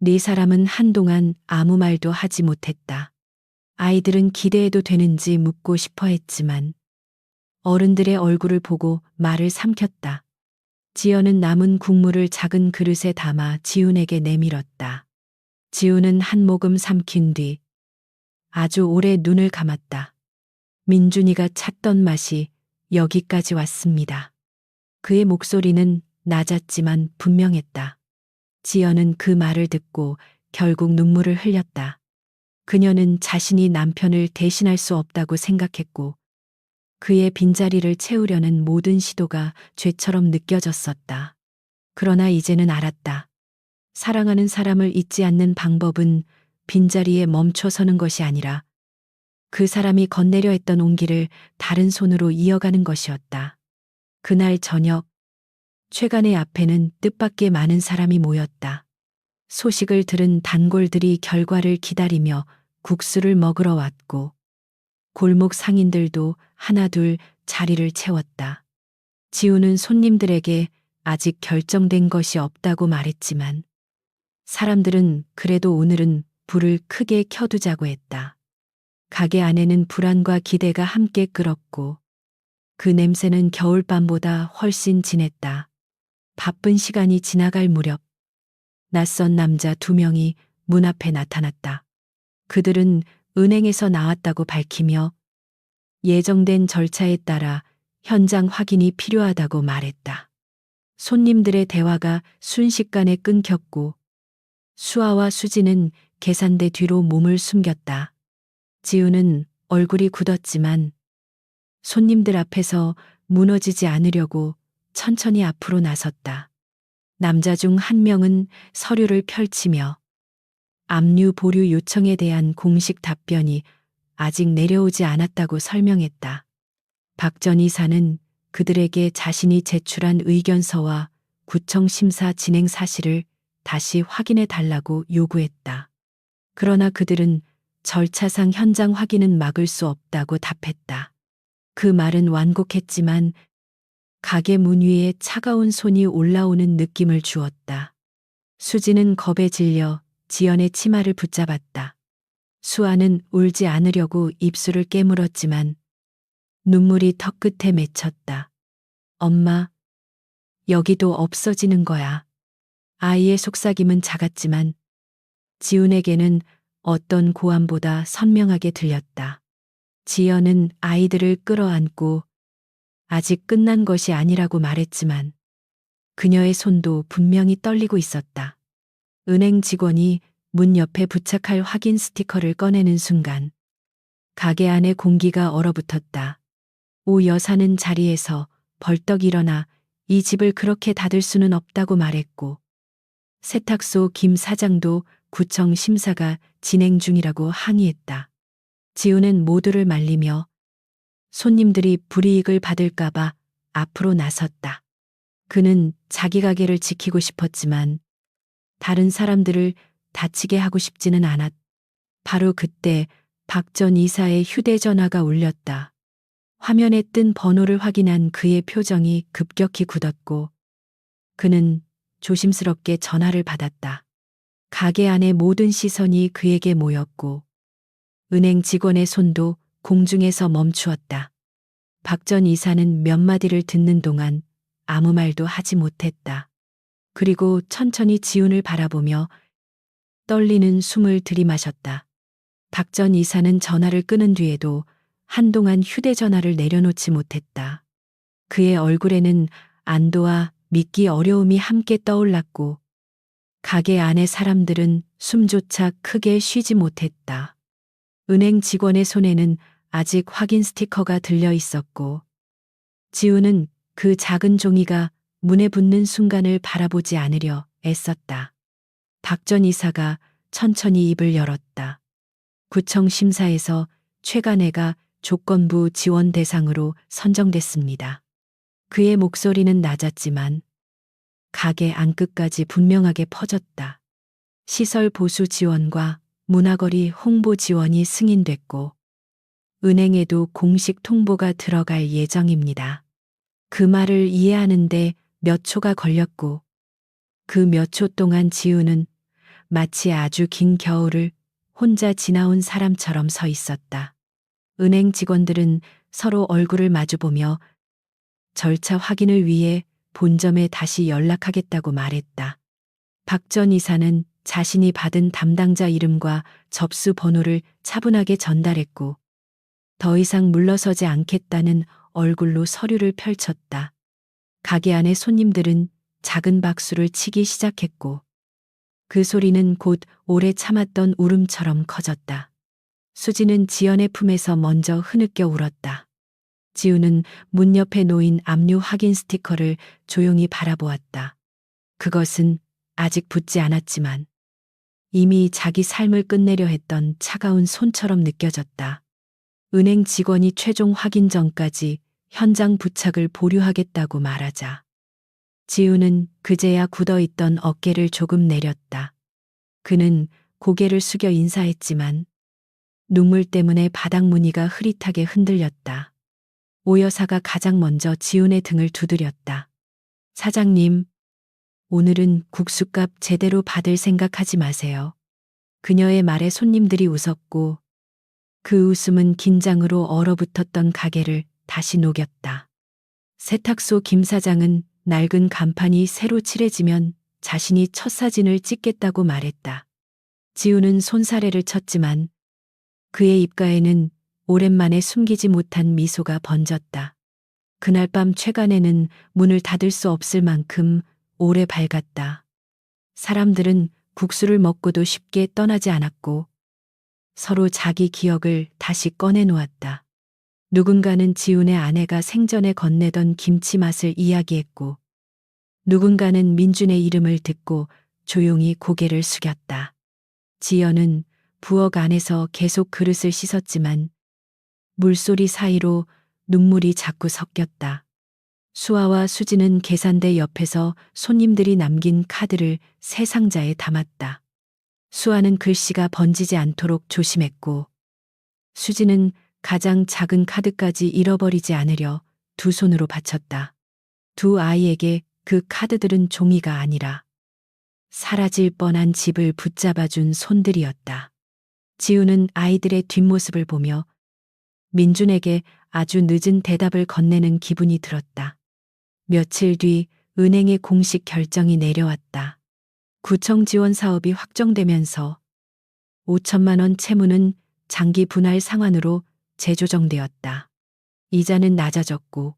네 사람은 한동안 아무 말도 하지 못했다. 아이들은 기대해도 되는지 묻고 싶어 했지만 어른들의 얼굴을 보고 말을 삼켰다. 지연은 남은 국물을 작은 그릇에 담아 지훈에게 내밀었다. 지훈은 한 모금 삼킨 뒤 아주 오래 눈을 감았다. 민준이가 찾던 맛이 여기까지 왔습니다. 그의 목소리는 낮았지만 분명했다. 지연은 그 말을 듣고 결국 눈물을 흘렸다. 그녀는 자신이 남편을 대신할 수 없다고 생각했고 그의 빈자리를 채우려는 모든 시도가 죄처럼 느껴졌었다. 그러나 이제는 알았다. 사랑하는 사람을 잊지 않는 방법은 빈자리에 멈춰서는 것이 아니라 그 사람이 건네려 했던 온기를 다른 손으로 이어가는 것이었다. 그날 저녁 최간의 앞에는 뜻밖의 많은 사람이 모였다. 소식을 들은 단골들이 결과를 기다리며 국수를 먹으러 왔고 골목 상인들도 하나둘 자리를 채웠다. 지우는 손님들에게 아직 결정된 것이 없다고 말했지만 사람들은 그래도 오늘은 불을 크게 켜두자고 했다. 가게 안에는 불안과 기대가 함께 끓었고 그 냄새는 겨울밤보다 훨씬 진했다. 바쁜 시간이 지나갈 무렵 낯선 남자 2명이 문 앞에 나타났다. 그들은 은행에서 나왔다고 밝히며 예정된 절차에 따라 현장 확인이 필요하다고 말했다. 손님들의 대화가 순식간에 끊겼고 수아와 수지는 계산대 뒤로 몸을 숨겼다. 지우는 얼굴이 굳었지만 손님들 앞에서 무너지지 않으려고 천천히 앞으로 나섰다. 남자 중 한 명은 서류를 펼치며 압류 보류 요청에 대한 공식 답변이 아직 내려오지 않았다고 설명했다. 박 전 이사는 그들에게 자신이 제출한 의견서와 구청 심사 진행 사실을 다시 확인해 달라고 요구했다. 그러나 그들은 절차상 현장 확인은 막을 수 없다고 답했다. 그 말은 완곡했지만 가게 문 위에 차가운 손이 올라오는 느낌을 주었다. 수지는 겁에 질려 지연의 치마를 붙잡았다. 수아는 울지 않으려고 입술을 깨물었지만 눈물이 턱끝에 맺혔다. 엄마, 여기도 없어지는 거야. 아이의 속삭임은 작았지만 지훈에게는 어떤 고함보다 선명하게 들렸다. 지연은 아이들을 끌어안고 아직 끝난 것이 아니라고 말했지만 그녀의 손도 분명히 떨리고 있었다. 은행 직원이 문 옆에 부착할 확인 스티커를 꺼내는 순간 가게 안의 공기가 얼어붙었다. 오 여사는 자리에서 벌떡 일어나 이 집을 그렇게 닫을 수는 없다고 말했고 세탁소 김 사장도 구청 심사가 진행 중이라고 항의했다. 지우는 모두를 말리며 손님들이 불이익을 받을까봐 앞으로 나섰다. 그는 자기 가게를 지키고 싶었지만 다른 사람들을 다치게 하고 싶지는 않았다. 바로 그때 박 전 이사의 휴대전화가 울렸다. 화면에 뜬 번호를 확인한 그의 표정이 급격히 굳었고 그는 조심스럽게 전화를 받았다. 가게 안의 모든 시선이 그에게 모였고 은행 직원의 손도 공중에서 멈추었다. 박 전 이사는 몇 마디를 듣는 동안 아무 말도 하지 못했다. 그리고 천천히 지훈을 바라보며 떨리는 숨을 들이마셨다. 박 전 이사는 전화를 끊은 뒤에도 한동안 휴대전화를 내려놓지 못했다. 그의 얼굴에는 안도와 믿기 어려움이 함께 떠올랐고 가게 안의 사람들은 숨조차 크게 쉬지 못했다. 은행 직원의 손에는 아직 확인 스티커가 들려 있었고 지우는 그 작은 종이가 문에 붙는 순간을 바라보지 않으려 애썼다. 박 전 이사가 천천히 입을 열었다. 구청 심사에서 최간애가 조건부 지원 대상으로 선정됐습니다. 그의 목소리는 낮았지만 가게 안끝까지 분명하게 퍼졌다. 시설 보수 지원과 문화거리 홍보 지원이 승인됐고 은행에도 공식 통보가 들어갈 예정입니다. 그 말을 이해하는데 몇 초가 걸렸고 그 몇 초 동안 지우는 마치 아주 긴 겨울을 혼자 지나온 사람처럼 서 있었다. 은행 직원들은 서로 얼굴을 마주보며 절차 확인을 위해 본점에 다시 연락하겠다고 말했다. 박 전 이사는 자신이 받은 담당자 이름과 접수 번호를 차분하게 전달했고 더 이상 물러서지 않겠다는 얼굴로 서류를 펼쳤다. 가게 안의 손님들은 작은 박수를 치기 시작했고 그 소리는 곧 오래 참았던 울음처럼 커졌다. 수지는 지연의 품에서 먼저 흐느껴 울었다. 지우는 문 옆에 놓인 압류 확인 스티커를 조용히 바라보았다. 그것은 아직 붙지 않았지만 이미 자기 삶을 끝내려 했던 차가운 손처럼 느껴졌다. 은행 직원이 최종 확인 전까지 현장 부착을 보류하겠다고 말하자 지우는 그제야 굳어있던 어깨를 조금 내렸다. 그는 고개를 숙여 인사했지만 눈물 때문에 바닥 무늬가 흐릿하게 흔들렸다. 오 여사가 가장 먼저 지훈의 등을 두드렸다. 사장님, 오늘은 국수값 제대로 받을 생각하지 마세요. 그녀의 말에 손님들이 웃었고 그 웃음은 긴장으로 얼어붙었던 가게를 다시 녹였다. 세탁소 김 사장은 낡은 간판이 새로 칠해지면 자신이 첫 사진을 찍겠다고 말했다. 지우는 손사래를 쳤지만 그의 입가에는 오랜만에 숨기지 못한 미소가 번졌다. 그날 밤 최간애는 문을 닫을 수 없을 만큼 오래 밝았다. 사람들은 국수를 먹고도 쉽게 떠나지 않았고 서로 자기 기억을 다시 꺼내 놓았다. 누군가는 지훈의 아내가 생전에 건네던 김치 맛을 이야기했고 누군가는 민준의 이름을 듣고 조용히 고개를 숙였다. 지연은 부엌 안에서 계속 그릇을 씻었지만 물소리 사이로 눈물이 자꾸 섞였다. 수아와 수지는 계산대 옆에서 손님들이 남긴 카드를 새 상자에 담았다. 수아는 글씨가 번지지 않도록 조심했고 수지는 가장 작은 카드까지 잃어버리지 않으려 두 손으로 바쳤다. 두 아이에게 그 카드들은 종이가 아니라 사라질 뻔한 집을 붙잡아준 손들이었다. 지우는 아이들의 뒷모습을 보며 민준에게 아주 늦은 대답을 건네는 기분이 들었다. 며칠 뒤 은행의 공식 결정이 내려왔다. 구청 지원 사업이 확정되면서 5천만 원 채무는 장기 분할 상환으로 재조정되었다. 이자는 낮아졌고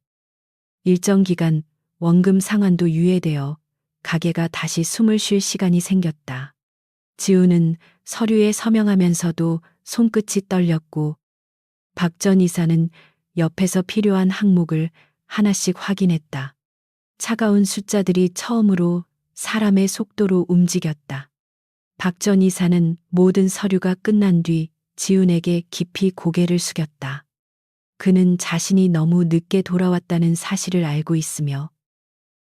일정 기간 원금 상환도 유예되어 가게가 다시 숨을 쉴 시간이 생겼다. 지우는 서류에 서명하면서도 손끝이 떨렸고 박 전 이사는 옆에서 필요한 항목을 하나씩 확인했다. 차가운 숫자들이 처음으로 사람의 속도로 움직였다. 박 전 이사는 모든 서류가 끝난 뒤 지훈에게 깊이 고개를 숙였다. 그는 자신이 너무 늦게 돌아왔다는 사실을 알고 있으며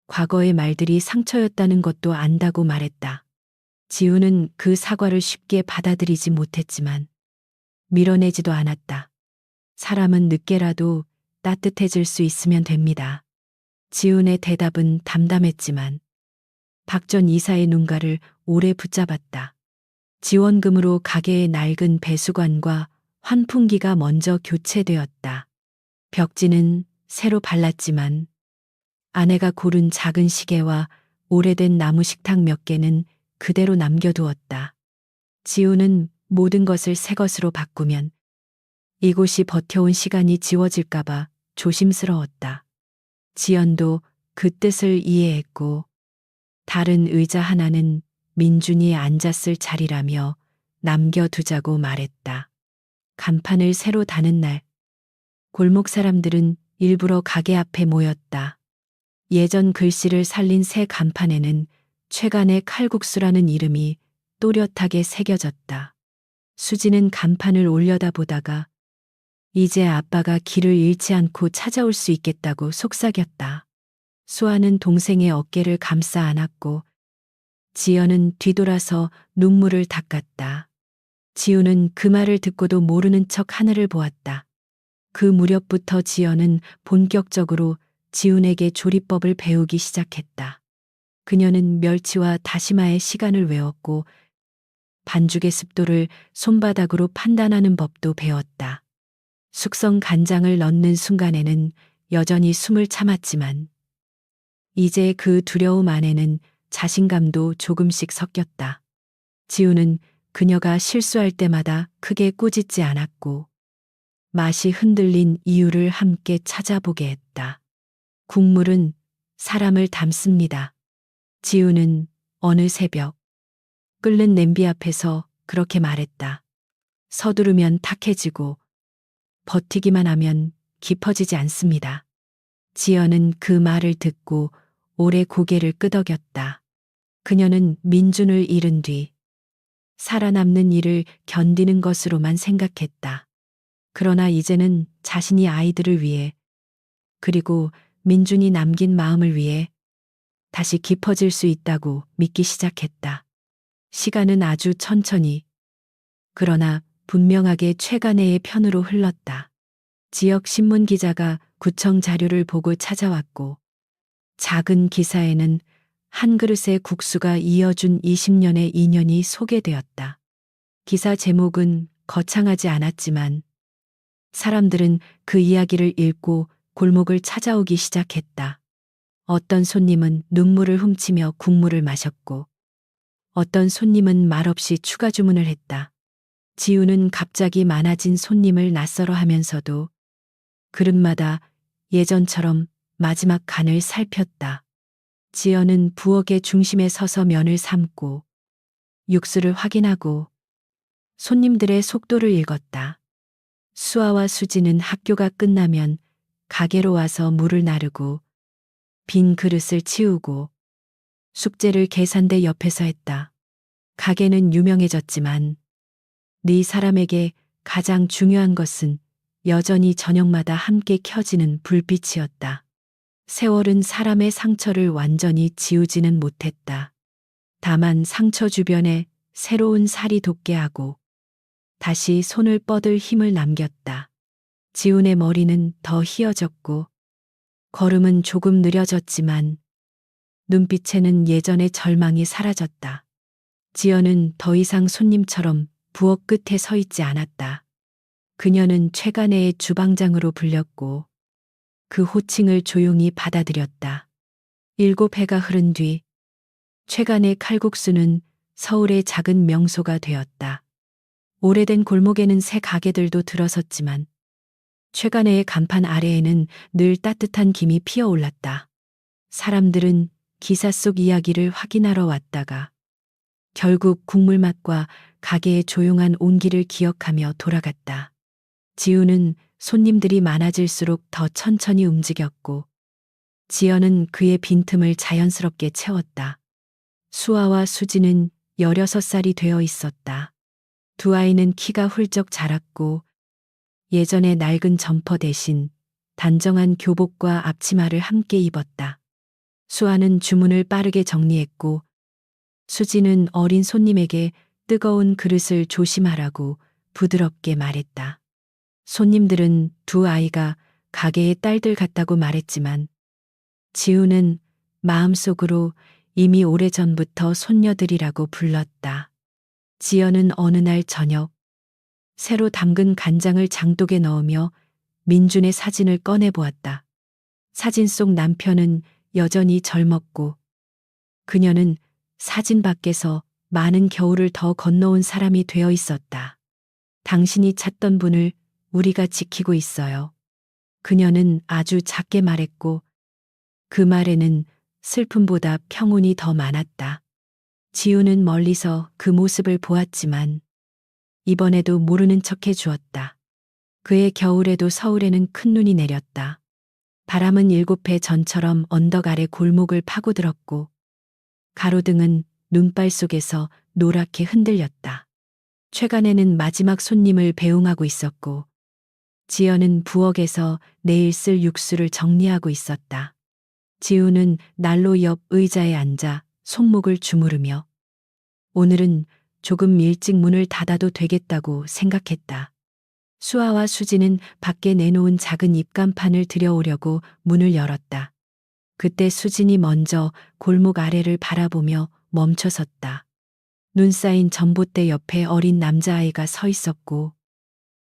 과거의 말들이 상처였다는 것도 안다고 말했다. 지훈은 그 사과를 쉽게 받아들이지 못했지만 밀어내지도 않았다. 사람은 늦게라도 따뜻해질 수 있으면 됩니다. 지훈의 대답은 담담했지만 박 전 이사의 눈가를 오래 붙잡았다. 지원금으로 가게의 낡은 배수관과 환풍기가 먼저 교체되었다. 벽지는 새로 발랐지만 아내가 고른 작은 시계와 오래된 나무 식탁 몇 개는 그대로 남겨두었다. 지우는 모든 것을 새 것으로 바꾸면 이곳이 버텨온 시간이 지워질까봐 조심스러웠다. 지연도 그 뜻을 이해했고 다른 의자 하나는 민준이 앉았을 자리라며 남겨두자고 말했다. 간판을 새로 다는 날 골목 사람들은 일부러 가게 앞에 모였다. 예전 글씨를 살린 새 간판에는 최간의 칼국수라는 이름이 또렷하게 새겨졌다. 수지는 간판을 올려다보다가 이제 아빠가 길을 잃지 않고 찾아올 수 있겠다고 속삭였다. 수아는 동생의 어깨를 감싸 안았고 지연은 뒤돌아서 눈물을 닦았다. 지우는 그 말을 듣고도 모르는 척 하늘을 보았다. 그 무렵부터 지연은 본격적으로 지훈에게 조리법을 배우기 시작했다. 그녀는 멸치와 다시마의 시간을 외웠고 반죽의 습도를 손바닥으로 판단하는 법도 배웠다. 숙성 간장을 넣는 순간에는 여전히 숨을 참았지만 이제 그 두려움 안에는 자신감도 조금씩 섞였다. 지우는 그녀가 실수할 때마다 크게 꾸짖지 않았고 맛이 흔들린 이유를 함께 찾아보게 했다. 국물은 사람을 닮습니다. 지우는 어느 새벽 끓는 냄비 앞에서 그렇게 말했다. 서두르면 탁해지고 버티기만 하면 깊어지지 않습니다. 지연은 그 말을 듣고 오래 고개를 끄덕였다. 그녀는 민준을 잃은 뒤 살아남는 일을 견디는 것으로만 생각했다. 그러나 이제는 자신이 아이들을 위해 그리고 민준이 남긴 마음을 위해 다시 깊어질 수 있다고 믿기 시작했다. 시간은 아주 천천히 그러나 분명하게 최간혜의 편으로 흘렀다. 지역 신문 기자가 구청 자료를 보고 찾아왔고 작은 기사에는 한 그릇의 국수가 이어준 20년의 인연이 소개되었다. 기사 제목은 거창하지 않았지만 사람들은 그 이야기를 읽고 골목을 찾아오기 시작했다. 어떤 손님은 눈물을 훔치며 국물을 마셨고 어떤 손님은 말없이 추가 주문을 했다. 지우는 갑자기 많아진 손님을 낯설어 하면서도 그릇마다 예전처럼 마지막 간을 살폈다. 지연은 부엌의 중심에 서서 면을 삶고 육수를 확인하고 손님들의 속도를 읽었다. 수아와 수지는 학교가 끝나면 가게로 와서 물을 나르고 빈 그릇을 치우고 숙제를 계산대 옆에서 했다. 가게는 유명해졌지만 네 사람에게 가장 중요한 것은 여전히 저녁마다 함께 켜지는 불빛이었다. 세월은 사람의 상처를 완전히 지우지는 못했다. 다만 상처 주변에 새로운 살이 돋게 하고 다시 손을 뻗을 힘을 남겼다. 지훈의 머리는 더 희어졌고 걸음은 조금 느려졌지만 눈빛에는 예전의 절망이 사라졌다. 지연은 더 이상 손님처럼 부엌 끝에 서 있지 않았다. 그녀는 최간애의 주방장으로 불렸고 그 호칭을 조용히 받아들였다. 7해가 흐른 뒤 최간의 칼국수는 서울의 작은 명소가 되었다. 오래된 골목에는 새 가게들도 들어섰지만 최간애의 간판 아래에는 늘 따뜻한 김이 피어올랐다. 사람들은 기사 속 이야기를 확인하러 왔다가 결국 국물 맛과 가게의 조용한 온기를 기억하며 돌아갔다. 지우는 손님들이 많아질수록 더 천천히 움직였고 지연은 그의 빈틈을 자연스럽게 채웠다. 수아와 수지는 16살이 되어 있었다. 두 아이는 키가 훌쩍 자랐고 예전의 낡은 점퍼 대신 단정한 교복과 앞치마를 함께 입었다. 수아는 주문을 빠르게 정리했고 수지는 어린 손님에게 뜨거운 그릇을 조심하라고 부드럽게 말했다. 손님들은 두 아이가 가게의 딸들 같다고 말했지만 지우는 마음속으로 이미 오래전부터 손녀들이라고 불렀다. 지연은 어느 날 저녁 새로 담근 간장을 장독에 넣으며 민준의 사진을 꺼내 보았다. 사진 속 남편은 여전히 젊었고 그녀는 사진 밖에서 많은 겨울을 더 건너온 사람이 되어 있었다. 당신이 찾던 분을 우리가 지키고 있어요. 그녀는 아주 작게 말했고 그 말에는 슬픔보다 평온이 더 많았다. 지우는 멀리서 그 모습을 보았지만 이번에도 모르는 척해 주었다. 그의 겨울에도 서울에는 큰 눈이 내렸다. 바람은 7해 전처럼 언덕 아래 골목을 파고들었고 가로등은 눈발 속에서 노랗게 흔들렸다. 최간에는 마지막 손님을 배웅하고 있었고 지연은 부엌에서 내일 쓸 육수를 정리하고 있었다. 지우는 난로 옆 의자에 앉아 손목을 주무르며 오늘은 조금 일찍 문을 닫아도 되겠다고 생각했다. 수아와 수지는 밖에 내놓은 작은 입간판을 들여오려고 문을 열었다. 그때 수진이 먼저 골목 아래를 바라보며 멈춰섰다. 눈 쌓인 전봇대 옆에 어린 남자아이가 서 있었고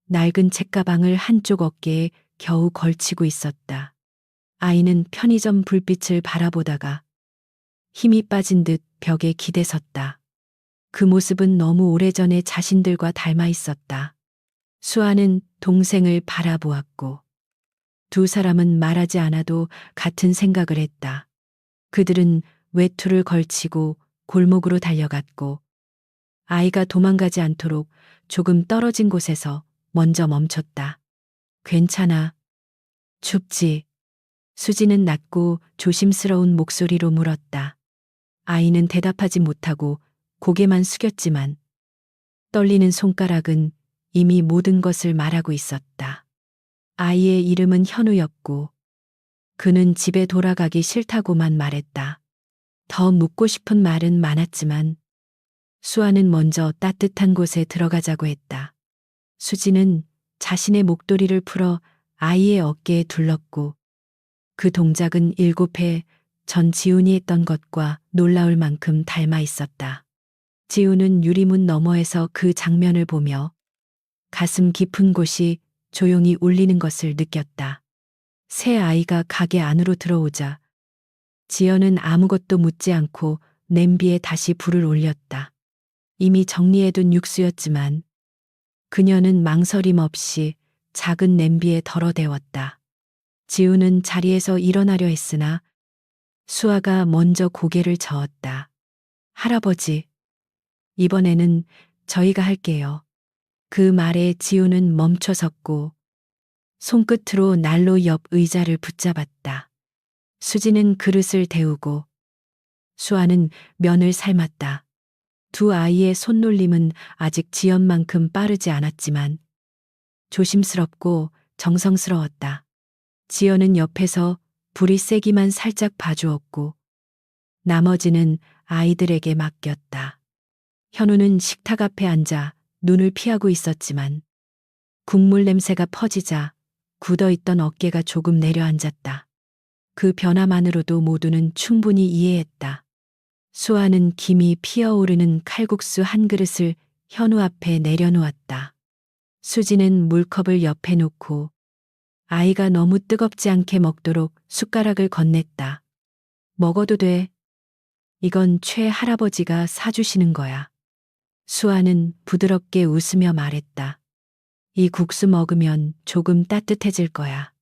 낡은 책가방을 한쪽 어깨에 겨우 걸치고 있었다. 아이는 편의점 불빛을 바라보다가 힘이 빠진 듯 벽에 기대섰다. 그 모습은 너무 오래전에 자신들과 닮아 있었다. 수아는 동생을 바라보았고 두 사람은 말하지 않아도 같은 생각을 했다. 그들은 외투를 걸치고 골목으로 달려갔고 아이가 도망가지 않도록 조금 떨어진 곳에서 먼저 멈췄다. 괜찮아. 춥지? 수지는 낮고 조심스러운 목소리로 물었다. 아이는 대답하지 못하고 고개만 숙였지만 떨리는 손가락은 이미 모든 것을 말하고 있었다. 아이의 이름은 현우였고 그는 집에 돌아가기 싫다고만 말했다. 더 묻고 싶은 말은 많았지만 수아는 먼저 따뜻한 곳에 들어가자고 했다. 수지는 자신의 목도리를 풀어 아이의 어깨에 둘렀고 그 동작은 7해 전 지훈이 했던 것과 놀라울 만큼 닮아 있었다. 지훈은 유리문 너머에서 그 장면을 보며 가슴 깊은 곳이 조용히 울리는 것을 느꼈다. 새 아이가 가게 안으로 들어오자 지연은 아무것도 묻지 않고 냄비에 다시 불을 올렸다. 이미 정리해둔 육수였지만 그녀는 망설임 없이 작은 냄비에 덜어대웠다. 지우는 자리에서 일어나려 했으나 수아가 먼저 고개를 저었다. 할아버지, 이번에는 저희가 할게요. 그 말에 지우는 멈춰 섰고 손끝으로 난로 옆 의자를 붙잡았다. 수지는 그릇을 데우고 수아는 면을 삶았다. 두 아이의 손놀림은 아직 지연만큼 빠르지 않았지만 조심스럽고 정성스러웠다. 지연은 옆에서 불이 세기만 살짝 봐주었고 나머지는 아이들에게 맡겼다. 현우는 식탁 앞에 앉아 눈을 피하고 있었지만 국물 냄새가 퍼지자 굳어있던 어깨가 조금 내려앉았다. 그 변화만으로도 모두는 충분히 이해했다. 수아는 김이 피어오르는 칼국수 한 그릇을 현우 앞에 내려놓았다. 수지는 물컵을 옆에 놓고 아이가 너무 뜨겁지 않게 먹도록 숟가락을 건넸다. 먹어도 돼. 이건 최 할아버지가 사주시는 거야. 수아는 부드럽게 웃으며 말했다. 이 국수 먹으면 조금 따뜻해질 거야.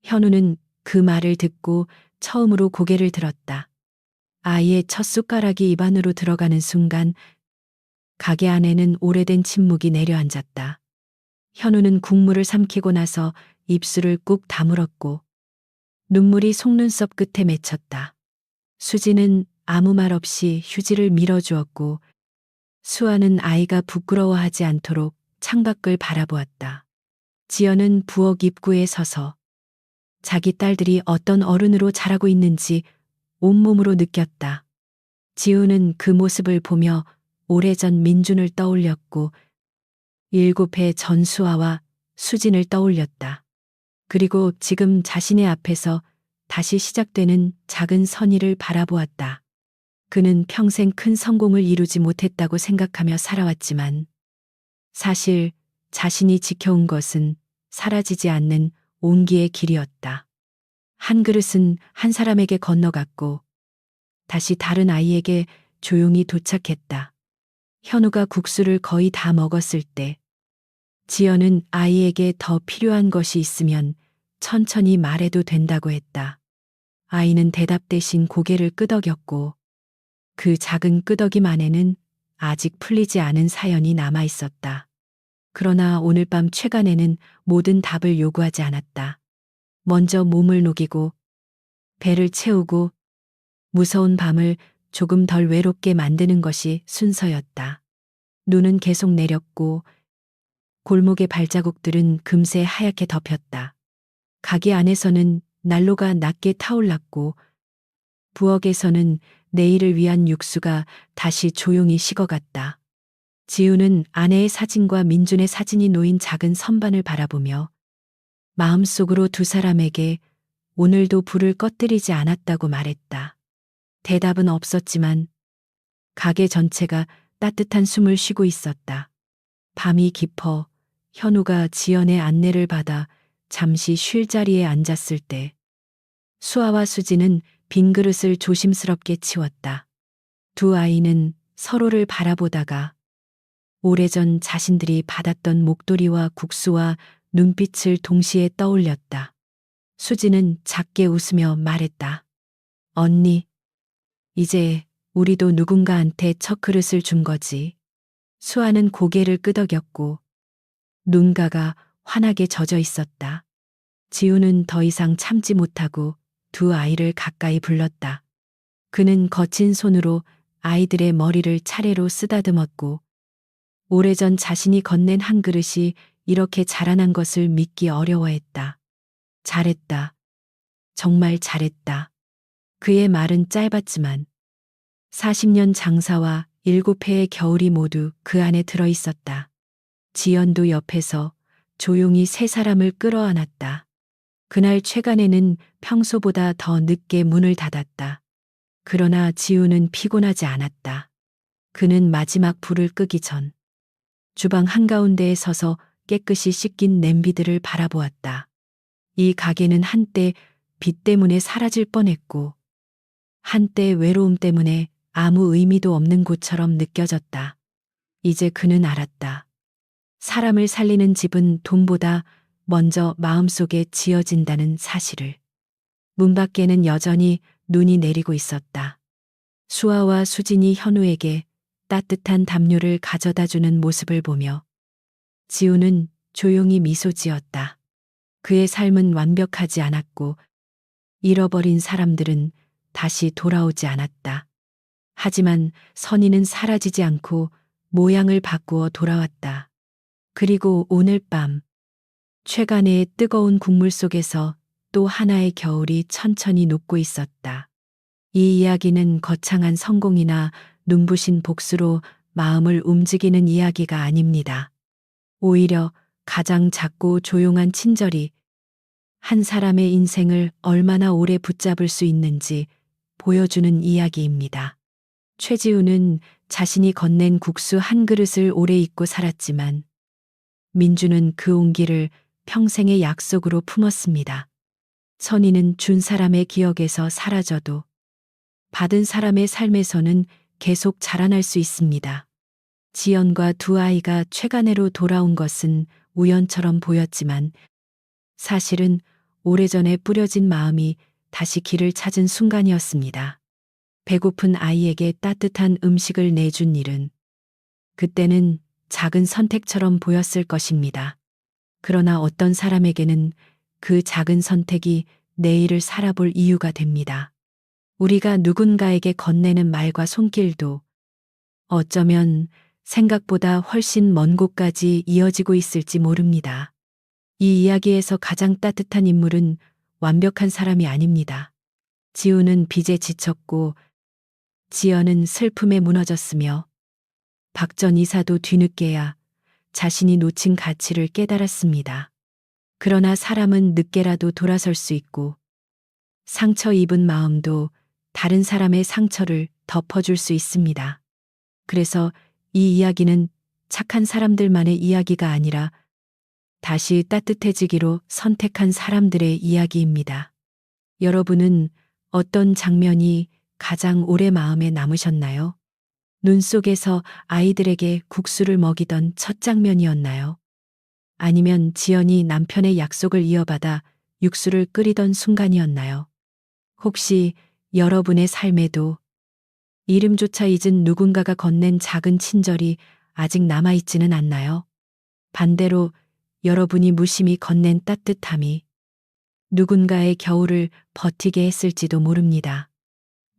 현우는 그 말을 듣고 처음으로 고개를 들었다. 아이의 첫 숟가락이 입 안으로 들어가는 순간 가게 안에는 오래된 침묵이 내려앉았다. 현우는 국물을 삼키고 나서 입술을 꾹 다물었고 눈물이 속눈썹 끝에 맺혔다. 수지는 아무 말 없이 휴지를 밀어주었고 수아는 아이가 부끄러워하지 않도록 창밖을 바라보았다. 지연은 부엌 입구에 서서 자기 딸들이 어떤 어른으로 자라고 있는지 온몸으로 느꼈다. 지우는 그 모습을 보며 오래전 민준을 떠올렸고 7회 전수아와 수진을 떠올렸다. 그리고 지금 자신의 앞에서 다시 시작되는 작은 선의를 바라보았다. 그는 평생 큰 성공을 이루지 못했다고 생각하며 살아왔지만 사실 자신이 지켜온 것은 사라지지 않는 온기의 길이었다. 한 그릇은 한 사람에게 건너갔고 다시 다른 아이에게 조용히 도착했다. 현우가 국수를 거의 다 먹었을 때 지연은 아이에게 더 필요한 것이 있으면 천천히 말해도 된다고 했다. 아이는 대답 대신 고개를 끄덕였고 그 작은 끄덕임 안에는 아직 풀리지 않은 사연이 남아 있었다. 그러나 오늘 밤 최간에는 모든 답을 요구하지 않았다. 먼저 몸을 녹이고 배를 채우고 무서운 밤을 조금 덜 외롭게 만드는 것이 순서였다. 눈은 계속 내렸고 골목의 발자국들은 금세 하얗게 덮였다. 가게 안에서는 난로가 낮게 타올랐고 부엌에서는 내일을 위한 육수가 다시 조용히 식어갔다. 지우는 아내의 사진과 민준의 사진이 놓인 작은 선반을 바라보며 마음속으로 두 사람에게 오늘도 불을 꺼뜨리지 않았다고 말했다. 대답은 없었지만 가게 전체가 따뜻한 숨을 쉬고 있었다. 밤이 깊어 현우가 지연의 안내를 받아 잠시 쉴 자리에 앉았을 때 수아와 수지는 빈 그릇을 조심스럽게 치웠다. 두 아이는 서로를 바라보다가 오래전 자신들이 받았던 목도리와 국수와 눈빛을 동시에 떠올렸다. 수지는 작게 웃으며 말했다. 언니, 이제 우리도 누군가한테 첫 그릇을 준 거지. 수아는 고개를 끄덕였고 눈가가 환하게 젖어 있었다. 지우는 더 이상 참지 못하고 두 아이를 가까이 불렀다. 그는 거친 손으로 아이들의 머리를 차례로 쓰다듬었고 오래전 자신이 건넨 한 그릇이 이렇게 자라난 것을 믿기 어려워했다. 잘했다. 정말 잘했다. 그의 말은 짧았지만 40년 장사와 7회의 겨울이 모두 그 안에 들어 있었다. 지연도 옆에서 조용히 세 사람을 끌어안았다. 그날 최간에는 평소보다 더 늦게 문을 닫았다. 그러나 지우는 피곤하지 않았다. 그는 마지막 불을 끄기 전 주방 한가운데에 서서 깨끗이 씻긴 냄비들을 바라보았다. 이 가게는 한때 빛 때문에 사라질 뻔했고 한때 외로움 때문에 아무 의미도 없는 곳처럼 느껴졌다. 이제 그는 알았다. 사람을 살리는 집은 돈보다 먼저 마음속에 지어진다는 사실을. 문 밖에는 여전히 눈이 내리고 있었다. 수아와 수진이 현우에게 따뜻한 담요를 가져다 주는 모습을 보며 지우는 조용히 미소 지었다. 그의 삶은 완벽하지 않았고 잃어버린 사람들은 다시 돌아오지 않았다. 하지만 선의는 사라지지 않고 모양을 바꾸어 돌아왔다. 그리고 오늘 밤 최간의 뜨거운 국물 속에서 또 하나의 겨울이 천천히 녹고 있었다. 이 이야기는 거창한 성공이나 눈부신 복수로 마음을 움직이는 이야기가 아닙니다. 오히려 가장 작고 조용한 친절이 한 사람의 인생을 얼마나 오래 붙잡을 수 있는지 보여주는 이야기입니다. 최지우는 자신이 건넨 국수 한 그릇을 오래 잊고 살았지만 민주는 그 온기를 평생의 약속으로 품었습니다. 선의는 준 사람의 기억에서 사라져도 받은 사람의 삶에서는 계속 자라날 수 있습니다. 지연과 두 아이가 최간애로 돌아온 것은 우연처럼 보였지만 사실은 오래전에 뿌려진 마음이 다시 길을 찾은 순간이었습니다. 배고픈 아이에게 따뜻한 음식을 내준 일은 그때는 작은 선택처럼 보였을 것입니다. 그러나 어떤 사람에게는 그 작은 선택이 내일을 살아볼 이유가 됩니다. 우리가 누군가에게 건네는 말과 손길도 어쩌면 생각보다 훨씬 먼 곳까지 이어지고 있을지 모릅니다. 이 이야기에서 가장 따뜻한 인물은 완벽한 사람이 아닙니다. 지우는 빚에 지쳤고 지연은 슬픔에 무너졌으며 박 전 이사도 뒤늦게야 자신이 놓친 가치를 깨달았습니다. 그러나 사람은 늦게라도 돌아설 수 있고 상처 입은 마음도 다른 사람의 상처를 덮어줄 수 있습니다. 그래서 이 이야기는 착한 사람들만의 이야기가 아니라 다시 따뜻해지기로 선택한 사람들의 이야기입니다. 여러분은 어떤 장면이 가장 오래 마음에 남으셨나요? 눈 속에서 아이들에게 국수를 먹이던 첫 장면이었나요? 아니면 지연이 남편의 약속을 이어받아 육수를 끓이던 순간이었나요? 혹시 여러분의 삶에도 이름조차 잊은 누군가가 건넨 작은 친절이 아직 남아있지는 않나요? 반대로 여러분이 무심히 건넨 따뜻함이 누군가의 겨울을 버티게 했을지도 모릅니다.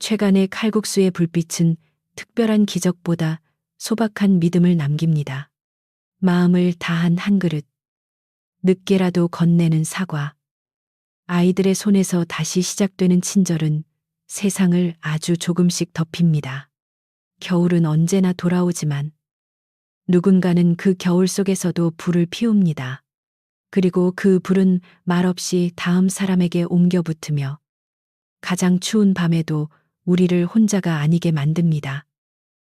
최간의 칼국수의 불빛은 특별한 기적보다 소박한 믿음을 남깁니다. 마음을 다한 한 그릇, 늦게라도 건네는 사과, 아이들의 손에서 다시 시작되는 친절은 세상을 아주 조금씩 덮입니다. 겨울은 언제나 돌아오지만 누군가는 그 겨울 속에서도 불을 피웁니다. 그리고 그 불은 말없이 다음 사람에게 옮겨 붙으며 가장 추운 밤에도 우리를 혼자가 아니게 만듭니다.